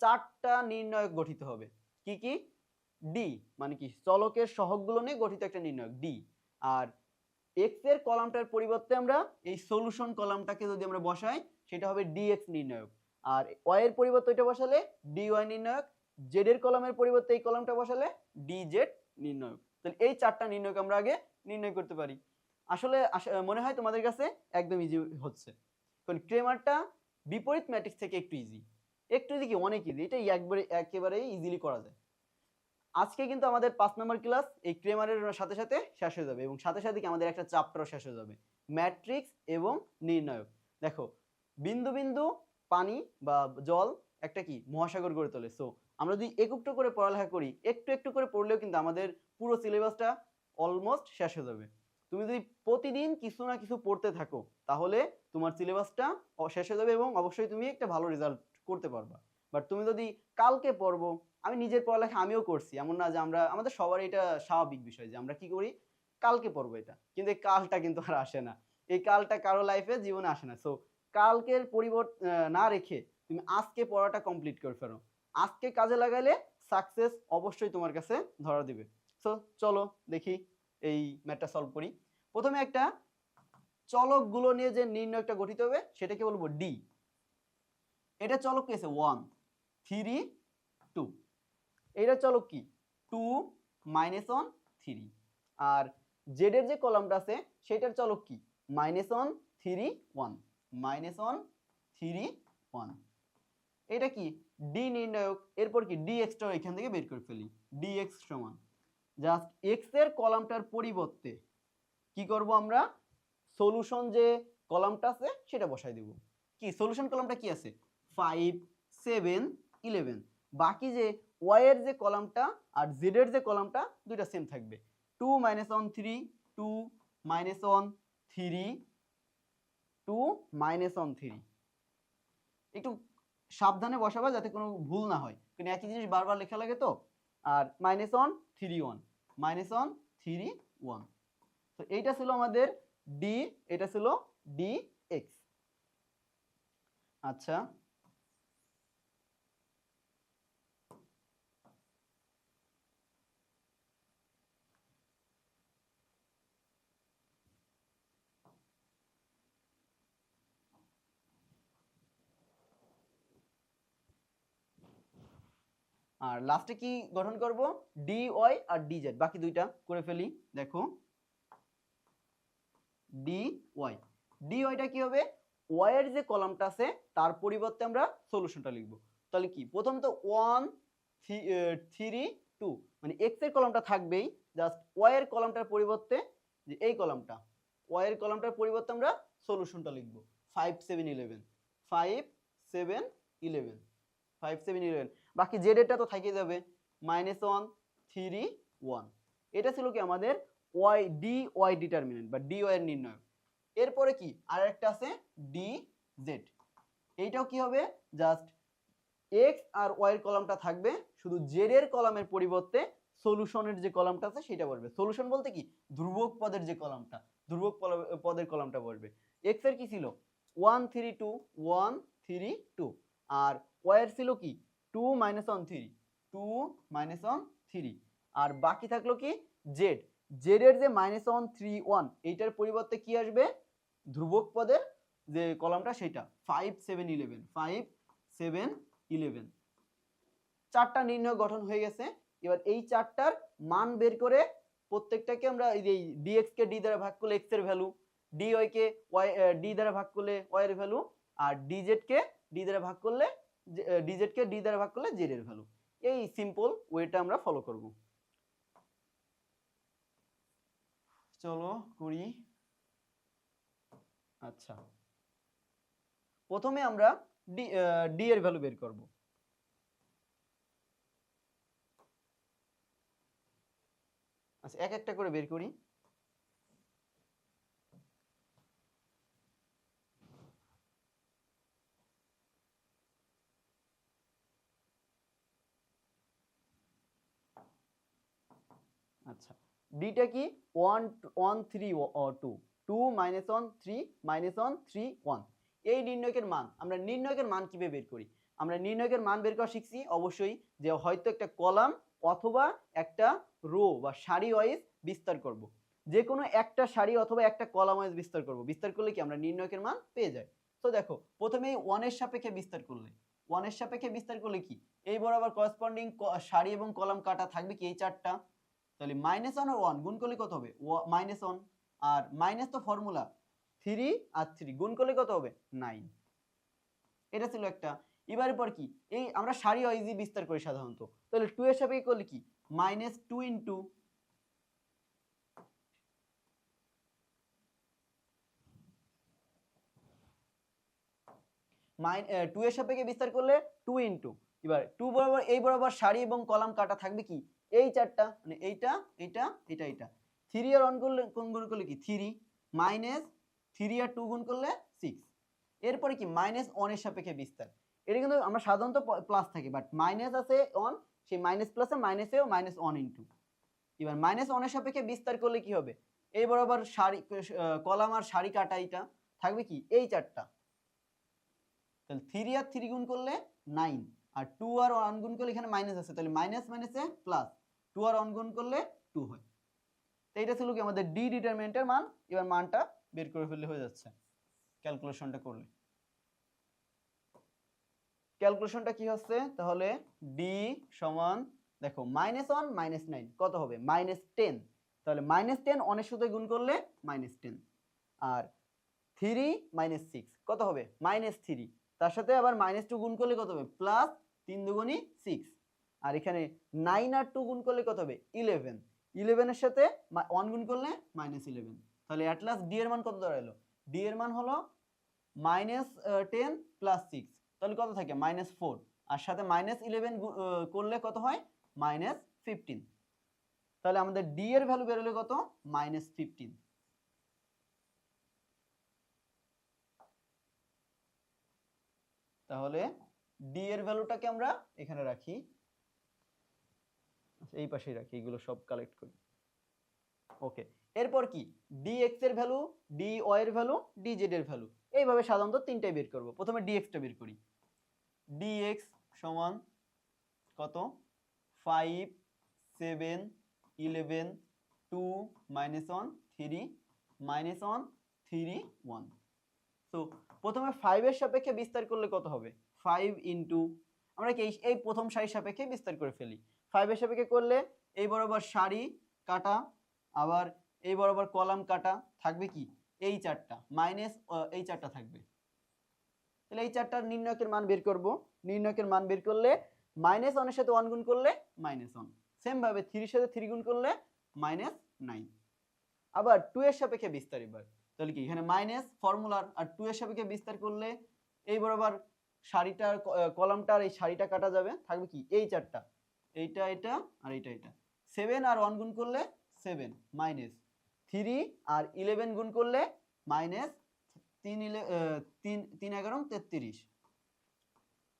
চারটা নির্ণয়ক গঠিত হবে। কি কি? ডি মানে কি চলকের সহগগুলো নিয়ে গঠিত একটা নির্ণয়ক ডি। আর x এর কলামটার পরিবর্তে আমরা এই সলিউশন কলামটাকে যদি আমরা বসাই সেটা হবে dx নির্ণয়ক। আর y এর পরিবর্তে এটা বসালে dy নির্ণয়ক। z এর কলামের পরিবর্তে এই কলামটা বসালে dz নির্ণয়ক। তাহলে এই চারটা নির্ণয়ক আমরা আগে নির্ণয় করতে পারি। আসলে মনে হয় তোমাদের কাছে একদম ইজি হচ্ছে, কারণ ক্রেমারটা বিপরীত ম্যাট্রিক্স থেকে একটু ইজি কি অনেক ইজি, এটা একেবারে ইজিলি করা যায়। আজকে কিন্তু আমাদের 5 নম্বর ক্লাস এই ক্রেমারের সাথে সাথে শেষ হয়ে যাবে এবং সাথে সাথে কি আমাদের একটা চ্যাপ্টারও শেষ হয়ে যাবে, ম্যাট্রিক্স এবং নির্ণায়ক। দেখো বিন্দু বিন্দু পানি বা জল একটা কি মহাসাগর গড়ে তোলে। সো আমরা যদি একটু করে পড়ালেখা করি, একটু একটু করে পড়লেও কিন্তু আমাদের পুরো সিলেবাসটা অলমোস্ট শেষ হয়ে যাবে। তুমি যদি প্রতিদিন কিছু না কিছু পড়তে থাকো তাহলে তোমার সিলেবাসটা শেষ হয়ে যাবে এবং অবশ্যই তুমি একটা ভালো রেজাল্ট করতে পারবা। বাট তুমি যদি কালকে পড়বো, আমি নিজের পড়ালেখা আমিও করছি, এমন না যে আমাদের সবার এটা স্বাভাবিক বিষয় যে আমরা কি করি কালকে পড়বো এটা, কিন্তু এই কালটা কিন্তু আর আসে না, এই কালটা কারো লাইফে জীবনে আসে না। সো কালকের পরিবর্তন না রেখে তুমি আজকে পড়াটা কমপ্লিট করে ফেলো, আজকে কাজে লাগাইলে সাকসেস অবশ্যই তোমার কাছে ধরা দিবে। সো চলো দেখি এই ম্যাথটা সলভ করি। প্রথমে একটা চলকগুলো নিয়ে যে নির্ণয়টা গঠিত হবে সেটাকে বলবো ডি। এটা চলক কি আছে 1 3 2, এটা চলক কি 2 -1 3, আর জেড এর যে কলামটা আছে সেটার চলক কি -1 3 1 -1 3 1। এটা কি ডি নির্ণায়ক। এরপর কি dx টা এখান থেকে বের করে ফেলি। dx সমান জাস্ট x এর কলামটার পরিবর্তে কি করব আমরা সলিউশন যে কলামটা আছে সেটা বসাই দেব। কি সলিউশন কলামটা কি আছে 5 7 11, বাকি যে y এর যে কলামটা আর z এর যে কলামটা দুইটা সেম থাকবে। 2 -1 3 2 -1 3 2 -1 3। একটু সাবধানে বসাবা যাতে কোনো ভুল না হয়, কারণ একই জিনিস বারবার লেখা লাগে তো। আর -1 3 1 -1 3 1। তো এইটা ছিল আমাদের ডি, এটা ছিল dx। আচ্ছা আর লাস্টে কি গঠন করব dy আর dz, বাকি দুইটা করে ফেলি। দেখো dy, টা কি হবে y এর যে কলামটা আছে তার পরিবর্তে আমরা সলিউশনটা লিখব। তাহলে কি প্রথম তো 1 3 2, মানে x এর কলামটা থাকবেই, জাস্ট y এর কলামটার পরিবর্তে যে এই কলামটা y এর কলামটার পরিবর্তে আমরা সলিউশনটা লিখব 5 7 11 5 7 11 5 7 11। বাকি z এরটা তো থেকে যাবে -1 3 1। এটা ছিল কি আমাদের y dy ডিটারমিনেন্ট বা dy এর নির্ণায়ক। এরপরে কি আরেকটা আছে dz, এইটাও কি হবে জাস্ট x আর y এর কলামটা থাকবে, শুধু z এর কলামের পরিবর্তে সলিউশনের যে কলামটা আছে সেটা বসবে। সলিউশন বলতে কি ধ্রুবক পদের যে কলামটা, ধ্রুবক পদের কলামটা বসবে। x এর কি ছিল 1 3 2 1 3 2, আর y এর ছিল কি 2 -1 3 2 -1 3, আর বাকি থাকলো কি z এর যে -1 3 1 এইটার পরিবর্তে কি আসবে ধ্রুবক পদের যে কলামটা সেটা 5 7 11 5 7 11। চারটা নির্ণয় গঠন হয়ে গেছে। এবার এই চারটার মান বের করে প্রত্যেকটাকে আমরা এই যে dx কে d দ্বারা ভাগ করলে x এর ভ্যালু, dy কে d দ্বারা ভাগ করলে y এর ভ্যালু, আর dz কে d দ্বারা ভাগ করলে z এর ভ্যালু। এই সিম্পল ওয়েটা আমরা ফলো করব। চলো করি। আচ্ছা প্রথমে আমরা d এর ভ্যালু বের করব। আচ্ছা এক একটা করে বের করি। আচ্ছা ডিটা কি 1 1 3 2 2 -1 3 -1 3 1। এই নির্ণয়কের মান আমরা নির্ণয়কের মান কিভাবে বের করি, আমরা নির্ণয়কের মান বের করা শিখছি অবশ্যই যে হয়তো একটা কলাম অথবা একটা রো বা সারি ওয়াইজ বিস্তার করব, যে কোনো একটা সারি অথবা একটা কলাম ওয়াইজ বিস্তার করব। বিস্তার করলে কি আমরা নির্ণয়কের মান পেয়ে যাই। তো দেখো প্রথমেই 1 এর সাপেক্ষে বিস্তার করলে, 1 এর সাপেক্ষে বিস্তার করলে কি এই বরাবর করসপন্ডিং সারি এবং কলাম কাটা থাকবে কি এই চারটা, তাহলে -1 আর 1 গুণ করলে কত হবে -1, আর মাইনাস তো ফর্মুলা 3 আর 3 গুণ করলে কত হবে 9। এটা ছিল একটা। এবারে পর কি, এই আমরা সারি ওয়াইজই বিস্তার করি সাধারণত, তাহলে 2 এর সাপেক্ষে করলে কি -2 ইন্টু 2 এর সাপেক্ষে বিস্তার করলে 2 ইন্টু, এবার 2 বরাবর এই বরাবর সারি এবং কলাম কাটা থাকবে কি এই চারটা, মানে এইটা এইটা এটা এটা। 3 আর 1 করলে কোন গুণ করলে কি 3 মাইনাস 3 আর 2 গুণ করলে 6। এরপরে কি -1 এর সাপেক্ষে বিস্তার, এটা কিন্তু আমরা সাধারণত প্লাস থাকে, বাট মাইনাস আছে অন, সেই মাইনাস প্লাসে মাইনাসেও -1 ইন্টু। এবার -1 এর সাপেক্ষে বিস্তার করলে কি হবে, এই বরাবর সারি কলাম আর সারি কাটা এইটা থাকবে কি এই চারটা, তাহলে 3 আর 3 গুণ করলে 9, আর 2 আর 1 গুণ করলে এখানে মাইনাস আছে, তাহলে মাইনাস মাইনাসে প্লাস, 2 আর 1 গুণ করলে 2 হয়। তো এটা ছিল কি আমাদের ডি ডিটারমিনেন্টের মান। এবার মানটা বের করে ফেললে হয়ে যাচ্ছে ক্যালকুলেশনটা করলে। ক্যালকুলেশনটা কি হচ্ছে তাহলে, ডি সমান দেখো -1 -9 কত হবে -10, তাহলে -10 অনের সাথে গুণ করলে -10, আর 3 -6 কত হবে -3, তার সাথে আবার -2 গুণ করলে কত হবে প্লাস 3 দুগুণী 6, আর এখানে 9 আর 2 গুণ করলে কত হবে 11, 11 এর সাথে 1 গুণ করলে -11, তাহলে অ্যাট লাস্ট ডি এর মান কত দাঁড়ালো, ডি এর মান হলো -10 প্লাস 6, তাহলে কত থাকে -4, আর সাথে -11 করলে কত হয় -15, তাহলে আমাদের ডি এর ভ্যালু বের হলো কত -15। তাহলে ডি এর ভ্যালুটাকে আমরা এখানে রাখি, এই পাশেই রাখি, এগুলো সব কালেক্ট করি। ওকে, এরপর কি dx এর ভ্যালু, dy এর ভ্যালু, dz এর ভ্যালু, এইভাবে সাধারণত তিনটাই বের করব। প্রথমে dx টা বের করি, dx সমান কত 5 7 11 2 -1 3 -1 3 1। তো প্রথমে 5 এর সাপেক্ষে বিস্তার করলে কত হবে 5 ইন্টু, আমরা কি এই প্রথম সারির সাপেক্ষে বিস্তার করে ফেলি। 5 এর সাপেক্ষে করলে এই বরাবর সারি কাটা, আবার এই বরাবর কলাম কাটা থাকবে কি এই চারটা, মাইনাস এই চারটা থাকবে, তাহলে এই চারটার নির্ণয়কের মান বের করব। নির্ণয়কের মান বের করলে -1 এর সাথে 1 গুণ করলে -1, সেম ভাবে 3 এর সাথে 3 গুণ করলে -9। আবার 2 এর সাপেক্ষে বিস্তার, এবার তাহলে কি এখানে মাইনাস ফর্মুলার, আর 2 এর সাপেক্ষে বিস্তার করলে এই বরাবর সারিটার কলামটার এই সারিটা কাটা যাবে, থাকবে কি এই চারটা, এইটা এটা আর এইটা এটা। 7 আর 1 গুণ করলে 7 মাইনাস 3 আর 11 গুণ করলে মাইনাস 3 11 33,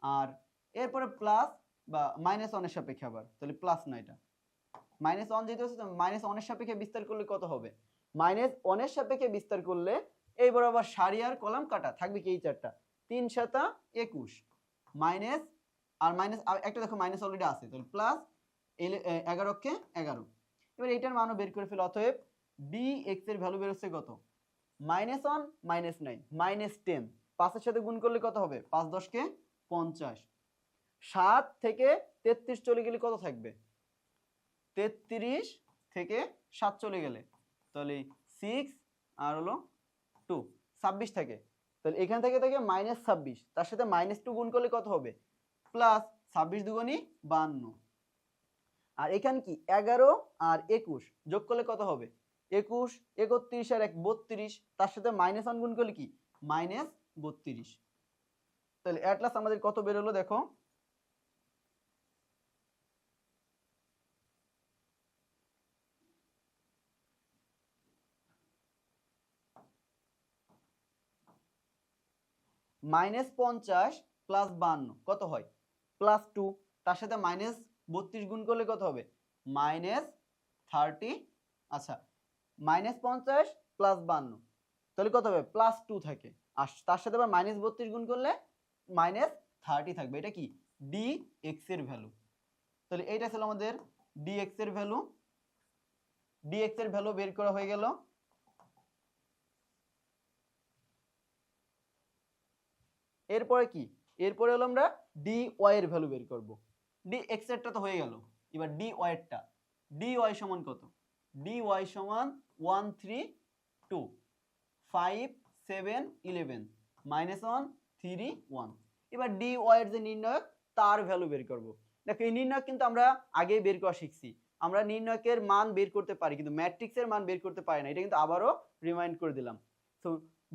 আর এরপরে প্লাস বা -1 এর সাপেক্ষে আবার, তাহলে প্লাস না, এটা -1 যেহেতু আছে, -1 এর সাপেক্ষে বিস্তার করলে কত হবে -1 এর সাপেক্ষে বিস্তার করলে এই বরাবর সারি আর কলাম কাটা থাকবে কি এই চারটা, 3 7 21 মাইনাস, আর মাইনাস একটা দেখো মাইনাস অলরেডি আছে, তাহলে প্লাস 11 কে 11। এবার এইটার মানও বের করে ফেল, অতএব dx এর ভ্যালু বের হচ্ছে কত -1 -9 -10, 5 এর সাথে গুণ করলে কত হবে 5 10 কে 50, 7 থেকে 33 চলে গেলে কত থাকবে 33 থেকে 7 চলে গেলে, তাহলে 6 আর হলো 2 26 থাকে, তাহলে এখান থেকে থেকে -26, তার সাথে -2 গুণ করলে কত হবে প্লাস 26 দুগুণী 52, আর এখানে কি 11 আর 21 যোগ করলে কত হবে 21 31 আর 1 32, তার সাথে -1 গুণ করলে কি -32, তাহলে অ্যাট লাস্ট আমাদের কত বের হলো দেখো -50 প্লাস 52 কত হয় +2, তার সাথে -32 গুণ করলে কত হবে -30, আচ্ছা -50 প্লাস 52, তাহলে কত হবে +2 থাকে, আর তার সাথে আবার -32 গুণ করলে -30 থাকবে, এটা কি dx এর ভ্যালু। তাহলে এইটা ছিল আমাদের dx এর ভ্যালু। dx এর ভ্যালু বের করা হয়ে গেল। এরপরে কি, এরপরে হলো আমরা dy এর ভ্যালু বের করব। dx এরটা তো হয়ে গেল, এবার dy এরটা, dy সমান কত, dy সমান 1 3 2 5 7 11 -1 3 1, এবার ডি ওয়াই এর যে নির্ণায়ক তার ভ্যালু বের করব। দেখো এই নির্ণায়ক কিন্তু আমরা আগেই বের করা শিখছি। আমরা নির্ণায়কের মান বের করতে পারি কিন্তু ম্যাট্রিক্সের মান বের করতে পারি না, এটা কিন্তু আবারও রিমাইন্ড করে দিলাম। তো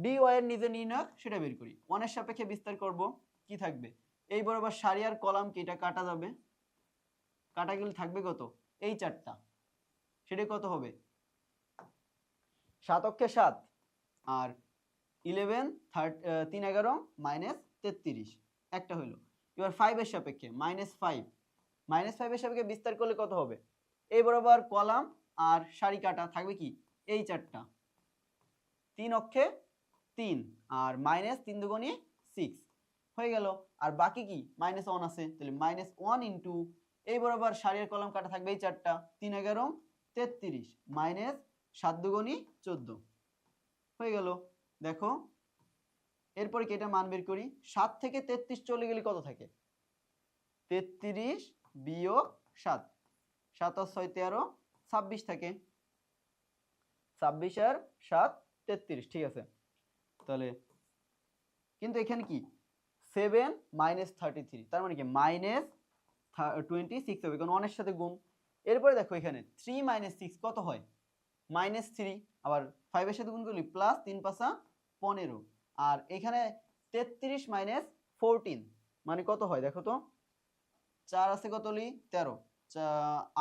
ডি ওয়াই এর নিজে নির্ণায়ক সেটা বের করি। 1 এর সাপেক্ষে বিস্তার করব, কি থাকবে এই বরাবর সারি আর কলাম কি এটা কাটা যাবে, কাটা গেলে থাকবে কত এই চারটা, সেটা কত হবে 7 অক্ষে 7 আর 11 3 11 মাইনাস 33 একটা হলো। এবার 5 এর সাপেক্ষে -5 এর সাপেক্ষে বিস্তার করলে কত হবে এই বরাবর কলাম আর সারি কাটা থাকবে কি এই চারটা, 3 অক্ষে 3 আর -3 দুগুণে 6 হয়ে গেল। আর বাকি কি -1 আছে, তাহলে -1 ইনটু এই বরাবর সারি আর কলাম কাটা থাকবে এই চারটা, 3 11 33 -7 দুগুণে 14 হয়ে গেল। দেখো এরপরে কি এটা মান বের করি, 7 থেকে 33 চলে গেলে কত থাকে 33 বিয়োগ 7, 7 আর 6 13 26 থাকে, 26 আর 7 33 ঠিক আছে। তাহলে কিন্তু এখানে কি 7 -33 তার মানে কি -26 হবে কারণ 1 এর সাথে গুণ। এরপরে দেখো এখানে 3 - 6 কত হয় -3, আবার 5 এর সাথে গুণ করলে প্লাস 3 5 15 আর এখানে 33 - 14 মানে কত হয় দেখো তো, 4 আছে কত লি 13,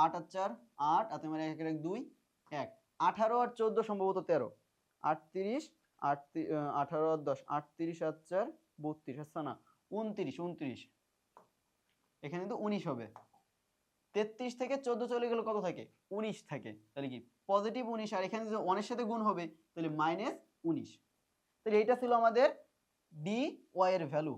8 আর 4 8 আর তোমার 1 1 2 1 18 আর 14 সম্ভবত 13, 38 18 আর 10 38 আর 4 32 আচ্ছা না 29 এখানে কিন্তু 19 হবে। 33 থেকে 14 চলে গেলে কত থাকে 19 থাকে, তাহলে কি পজিটিভ 19 আর এখানে যদি 1 এর সাথে গুণ হবে তাহলে -19। তাহলে এইটা ছিল আমাদের ডি ওয়াই এর ভ্যালু।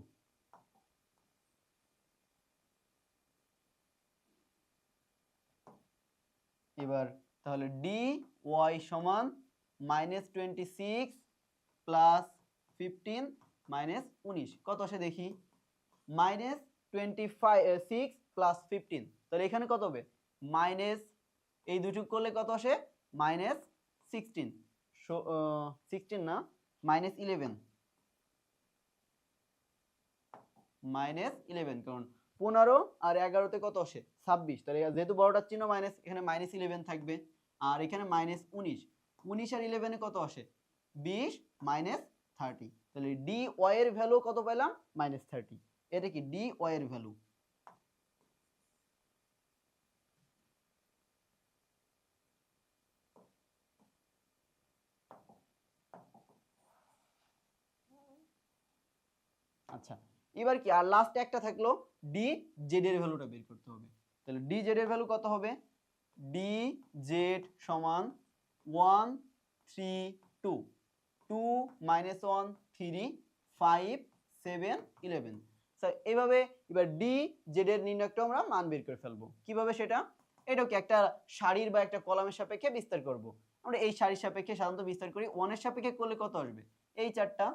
এবার তাহলে ডি ওয়াই সমান -26 প্লাস 15 -19 কত আসে দেখি, -26 প্লাস 15 তাহলে এখানে কত হবে মাইনাস, এই দুটো করলে কত আসে -16 16 না -11 কারণ 15 আর 11তে কত আসে 26, তাহলে যেহেতু বড়টার চিহ্ন মাইনাস এখানে -11 থাকবে আর এখানে -19 19 আর 11 এ কত আসে 20 -30, তাহলে ডি ওয়াই এর ভ্যালু কত পেলাম -30। এটা কি ডি ওয়াই এর ভ্যালু। আচ্ছা এবার কি আর লাস্টে একটা থাকলো ডি জেড এর ভ্যালুটা বের করতে হবে। তাহলে ডি জেড এর ভ্যালু কত হবে, ডি জেড সমান 1 3 2 2 -1 3 5 7 11। স্যার এইভাবে এবার ডি জেড এর নির্ণয়টা আমরা মান বের করে ফেলবো কিভাবে, সেটা এটাও কি একটা সারির বা একটা কলামের সাপেক্ষে বিস্তার করব। আমরা এই সারির সাপেক্ষে সাধারণত বিস্তার করি, 1 এর সাপেক্ষে করলে কত আসবে এই চারটা,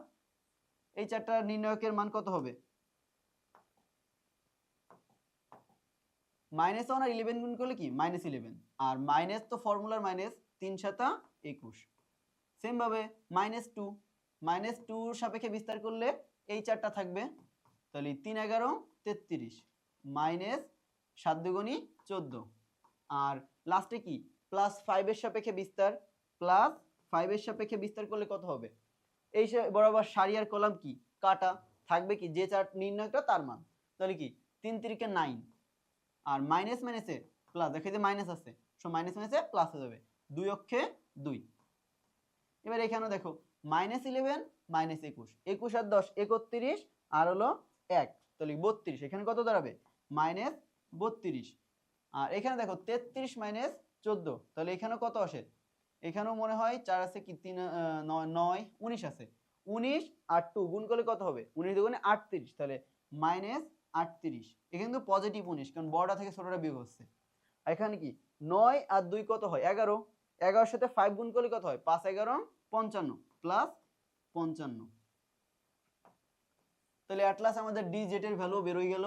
এই চারটা নির্ণায়কের মান কত হবে -1 আর 11 গুণ করলে কি -11 আর মাইনাস তো ফর্মুলার মাইনাস 3 7 21। সেম ভাবে -2 সাপেক্ষে বিস্তার করলে এই চারটা থাকবে, তাহলে 3 11 33 -7 দুগুণী 14 আর লাস্টে কি +5 এর সাপেক্ষে বিস্তার, +5 এর সাপেক্ষে বিস্তার করলে কত হবে এই বরাবর সারি আর কলাম কি কাটা থাকবে কি যে চার নির্ণয়টা তার মান, তাহলে কি 3 3 9 আর মাইনাস মাইনাসে প্লাস, দেখো যে মাইনাস আছে সো মাইনাস মাইনাসে প্লাস হয়ে যাবে 2 অক্ষে 2। এবার এখানে দেখো -11 -21 21 আর 10 31 আর হলো 1 তাহলে 32, এখানে কত দাঁড়াবে -32 আর এখানে দেখো 33 -14 তাহলে এখানে কত আসে, এখানেও মনে হয় 4 আছে কি 3 9 19 আছে, 19 আর 2 গুণ করলে কত হবে 19 দুগুণে 38 তাহলে -38। এখানে কিন্তু পজিটিভ 19 কারণ বড়টা থেকে ছোটটা বিয়োগ হচ্ছে। আর এখানে কি 9 আর 2 কত হয় 11, 11 এর সাথে 5 গুণ করলে কত হয় 5 11 55 প্লাস 55। তাহলে এট লাস্ট আমাদের ডি জেড এর ভ্যালু বের হয়ে গেল।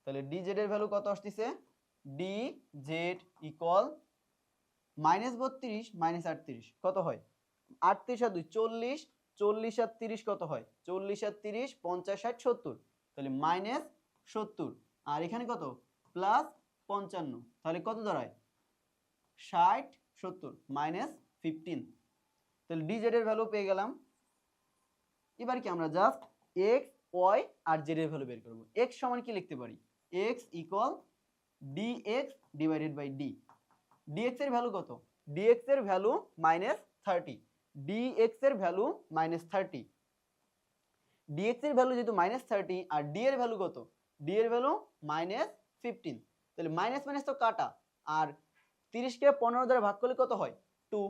তাহলে ডি জেড এর ভ্যালু কত আসতেছে, ডি জেড ইকুয়াল -32 -38 কত হয় 38 আর 2 40 40 আর 30 কত হয়? 40 আর 30 50 60 70, তাহলে -70। আর এখানে কত? +55, তাহলে কত দাঁড়ায়? 60 70 -15। তাহলে dz এর ভ্যালু পেয়ে গেলাম। এবার কি আমরা জাস্ট x y আর z এর ভ্যালু বের করব। x সমান কি লিখতে পারি? x equal dx divided by d। dx এর ভ্যালু কত? dx এর ভ্যালু -30, dx এর ভ্যালু -30, dx এর ভ্যালু যেহেতু -30 আর d এর ভ্যালু কত? d এর ভ্যালু -15, তাহলে মাইনাস মাইনাস তো কাটা, আর 30 কে 15 দ্বারা ভাগ করলে কত হয়? 2,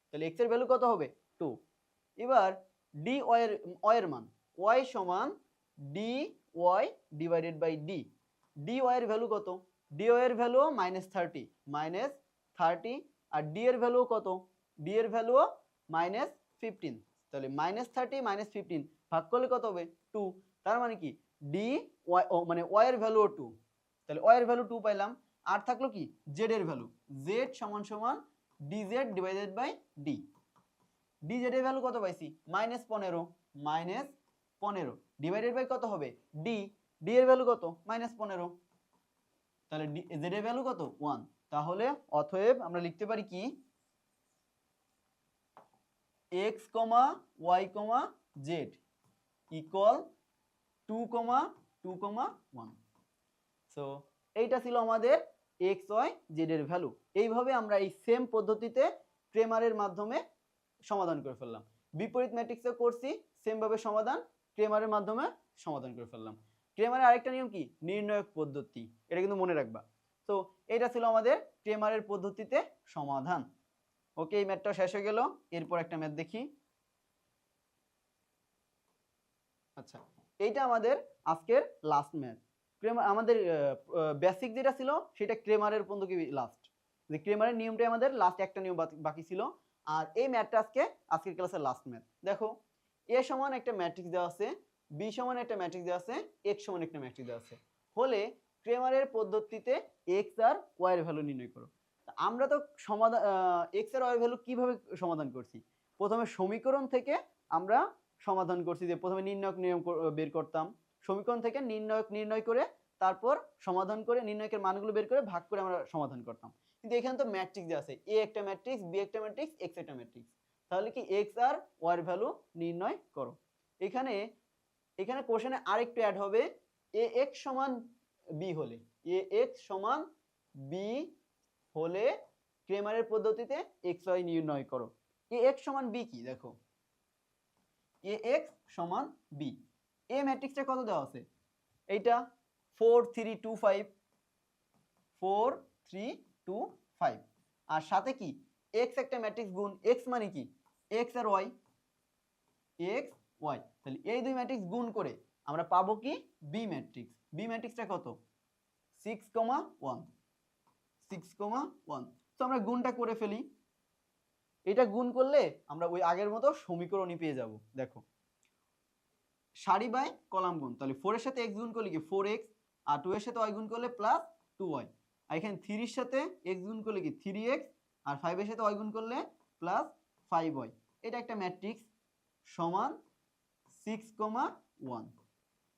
তাহলে x এর ভ্যালু কত হবে? 2। এবার dy এর মান y সমান dy divided by d। dy এর ভ্যালু কত? dy এর ভ্যালু -30 আর d এর ভ্যালু কত? d এর ভ্যালু -15, তাহলে -30 -15 ভাগ করলে কত হবে? 2। তার মানে কি dy মানে y এর ভ্যালু 2, তাহলে y এর ভ্যালু 2 পাইলাম। আর থাকলো কি z এর ভ্যালু, z সমান সমান dz divided by d। dz এর ভ্যালু কত পাইছি? -15 ডিভাইডেড বাই কত হবে? d, d এর ভ্যালু কত? -15, তাহলে z এর ভ্যালু কত? 1। তাহলে অতএব আমরা লিখতে পারি কি x, y, z equal 2, 2, 1। So এইটা ছিল আমাদের x, y, z এর ভ্যালু। এইভাবে আমরা এই সেম পদ্ধতিতে ক্রেমারের মাধ্যমে সমাধান করে ফেললাম। বিপরীত ম্যাট্রিক্সে করছি সেম ভাবে সমাধান, ক্রেমারের মাধ্যমে সমাধান করে ফেললাম। ক্রেমারের আরেকটা নিয়ম কি? নির্ণায়ক পদ্ধতি, এটা কিন্তু মনে রাখবা। তো এটা ছিল আমাদের ক্রেমারের পদ্ধতিতে সমাধান। ওকে, এই ম্যাথটা শেষ হয়ে গেল। এরপর একটা ম্যাথ দেখি। আচ্ছা, এইটা আমাদের আজকের লাস্ট ম্যাথ। আমাদের বেসিক যেটা ছিল সেটা ক্রেমারের পর্যন্ত কি লাস্ট, যে ক্রেমারের নিয়মটা আমাদের লাস্ট একটা নিয়ম বাকি ছিল। আর এই ম্যাথটা আজকের ক্লাসের লাস্ট ম্যাথ। দেখো a সমান একটা ম্যাট্রিক্স দেওয়া আছে, b সমান একটা ম্যাট্রিক্স দেওয়া আছে, x সমান একটা ম্যাট্রিক্স দেওয়া আছে, হলে ক্রেমারের পদ্ধতিতে x আর y এর ভ্যালু নির্ণয় করো। আমরা তো সমাধান x আর y এর ভ্যালু কিভাবে সমাধান করছি? প্রথমে সমীকরণ থেকে আমরা সমাধান করছি, যে প্রথমে নির্ণায়ক নিয়ম বের করতাম, সমীকরণ থেকে নির্ণায়ক নির্ণয় করে তারপর সমাধান করে নির্ণায়কের মানগুলো বের করে ভাগ করে আমরা সমাধান করতাম। কিন্তু এখানে তো ম্যাট্রিক্স দেওয়া আছে, a একটা ম্যাট্রিক্স, b একটা ম্যাট্রিক্স, x একটা ম্যাট্রিক্স, তাহলে কি x আর y এর ভ্যালু নির্ণয় করো। এখানে কোশ্চেনে আরেকটু অ্যাড হবে, ax সমান b হলে, ax সমান b হলে ক্রেমারের পদ্ধতিতে xy নির্ণয় করো। ax সমান b কি? দেখো ax সমান b, a ম্যাট্রিক্সটা কত দেওয়া আছে? এইটা 4 3 2 5, 4 3 2 5, আর সাথে কি x একটা ম্যাট্রিক্স গুণ, x মানে কি x আর y, x y, তাহলে এই দুই ম্যাট্রিক্স গুণ করে আমরা পাবো কি b ম্যাট্রিক্স। b ম্যাট্রিক্সটা কত? 6, 1, 6, 1। তো আমরা গুণটা করে ফেলি। এটা গুণ করলে আমরা ওই আগের মতো সমীকরণই পেয়ে যাব। দেখো সারি বাই কলাম গুণ, তাহলে 4 এর সাথে x গুণ করলে কি 4x, আর 2 এর সাথে y গুণ করলে প্লাস 2y, আর এখানে 3 এর সাথে x গুণ করলে কি 3x, আর 5 এর সাথে y গুণ করলে প্লাস 5y। এটা একটা ম্যাট্রিক্স সমান 6, 1।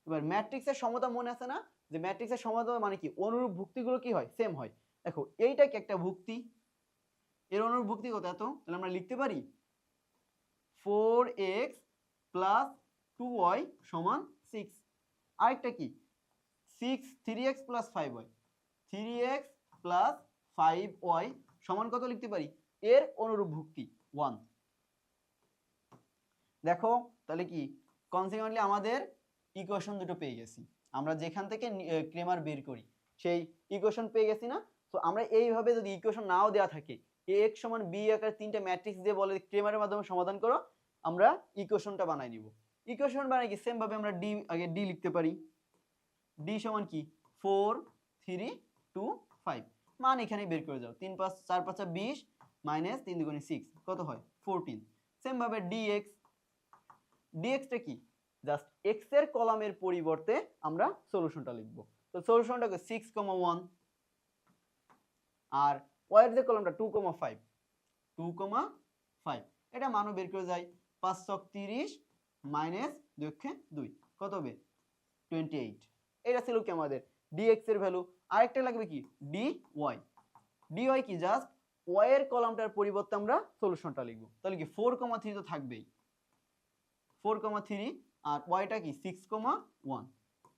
এবার ম্যাট্রিক্সের সমতা মনে আছে না, যে ম্যাট্রিক্সের সমতা মানে কি অনুরূপ ভুক্তিগুলো কি হয়? সেম হয়। দেখো এইটা কি একটা ভুক্তি, এর অনুরূপ ভুক্তি কত এত, তাহলে আমরা লিখতে পারি 4x প্লাস 2y সমান 6। আরেকটা কি 3x plus 5y, 3x plus 5y সমান কত লিখতে পারি? এর অনুরূপ ভুক্তি 1। দেখো তাহলে কি কনসিকুয়েন্টলি আমাদের ইকুয়েশন দুটো পেয়ে গেছি। আমরা যেখান থেকে ক্রেমার বের করি সেই ইকুয়েশন পেয়ে গেছি না? তো আমরা এইভাবে যদি ইকুয়েশন নাও দেওয়া থাকে, ax সমান b আকারে তিনটা ম্যাট্রিক্স দিয়ে বলে ক্রেমারের মাধ্যমে সমাধান করো, আমরা ইকুয়েশনটা বানাই নিব। ইকুয়েশন বানাই কি সেম ভাবে আমরা d লিখতে পারি। d সমান কি 4 3 2 5, মান এখানেই বের করে যাও। 3 5 4 5 20 মাইনাস 3 2 6 কত হয়? 14। সেম ভাবে dx টা কি জাস্ট x এর কলামের পরিবর্তে আমরা সলিউশনটা লিখব। তো সলিউশনটা কি 6, 1, আর y এর যে কলামটা 2, 5, 2, 5, এটা মানও বের করে যায়। 5 ছক 30 মাইনাস 2 কত হবে 28। এটা ছিল কি আমাদের dx এর ভ্যালু। আরেকটা লাগবে কি dy। dy কি জাস্ট y এর কলামটার পরিবর্তে আমরা সলিউশনটা লিখব। তাহলে কি 4,3 তো থাকবেই, 4,3 আর yটা কি 6,1,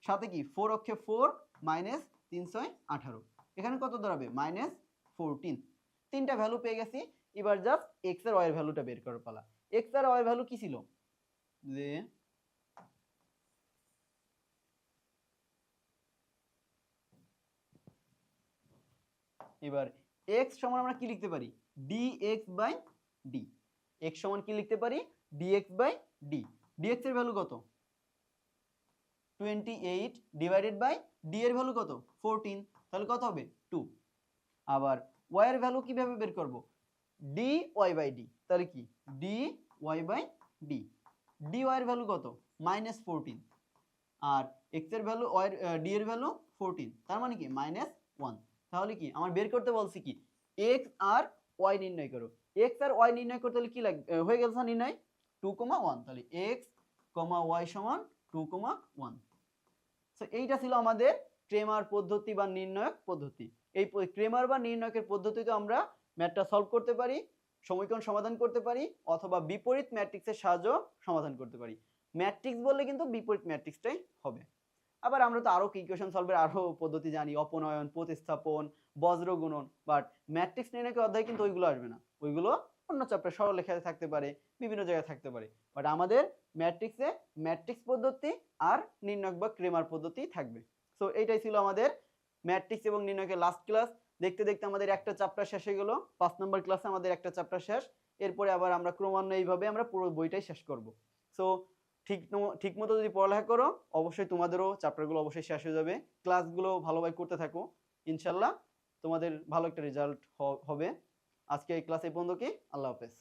সাথে কি 4 অক্ষে 4 মাইনাস 3 6 18, এখানে কত দাঁড়াবে -14। তিনটা ভ্যালু পেয়ে গেছি। এবার জাস্ট x আর y এর ভ্যালুটা বের করার পালা। x আর y এর ভ্যালু কি ছিল যে এবার x সমান আমরা কি লিখতে পারি dx/d। x সমান কি লিখতে পারি dx/d। dx এর ভ্যালু কত 28 ডিভাইডেড বাই d এর ভ্যালু কত 14, তাহলে কত হবে 2। আবার y এর ভ্যালু কিভাবে বের করব dy/d, তাহলে কি dy/d। dy এর ভ্যালু কত -14 আর x এর ভ্যালু d এর ভ্যালু 14, তার মানে কি -1। তাহলে কি আমার বের করতে বলছি কি x আর y নির্ণয় করো। x আর y নির্ণয় করতে হলে কি লাগবে হয়ে গেছে না নির্ণয় 2,1, তাহলে x, y সমান 2,1। সো এইটা ছিল আমাদের ক্রেমার পদ্ধতি বা নির্ণায়ক পদ্ধতি। এই ক্রেমার বা নির্ণায়কের পদ্ধতিতে আমরা ম্যাথটা সলভ করতে পারি, সমীকরণ সমাধান করতে পারি, অথবা বিপরীত ম্যাট্রিক্সের সাহায্য সমাধান করতে পারি। ম্যাট্রিক্স বললে কিন্তু বিপরীত ম্যাট্রিক্সটাই হবে। আবার আমরা তো আরো ইকুয়েশন সলভের আরো পদ্ধতি জানি, অপনয়ন, প্রতিস্থাপন, বজ্র গুণন, বাট ম্যাট্রিক্স নির্ণায়কের অধ্যায় কিন্তু ওইগুলো আসবে না। ওইগুলো অন্য চ্যাপ্টার সরলরেখায় থাকতে পারে, বিভিন্ন জায়গায় থাকতে পারে, বাট আমাদের ম্যাট্রিক্সে ম্যাট্রিক্স পদ্ধতি আর নির্ণায়ক বা ক্রেমার পদ্ধতি থাকবে। সো এইটাই ছিল আমাদের ম্যাট্রিক্স এবং নির্ণায়কের লাস্ট ক্লাস। দেখতে দেখতে আমাদের একটা চ্যাপ্টার শেষ হয়ে গেল। 5 নম্বর ক্লাসে আমাদের একটা চ্যাপ্টার শেষ। এরপরে আবার আমরা ক্রমান্বয়ে এইভাবে আমরা পুরো বইটাই শেষ করব। সো ঠিক মতো যদি পড়ালেখা করো অবশ্যই তোমাদেরও চ্যাপ্টারগুলো অবশ্যই শেষ হয়ে যাবে। ক্লাসগুলো ভালোভাবে করতে থাকো, ইনশাল্লাহ তোমাদের ভালো একটা রেজাল্ট হবে। আজকে এই ক্লাস এই পর্যন্ত কি, আল্লাহ হাফেজ।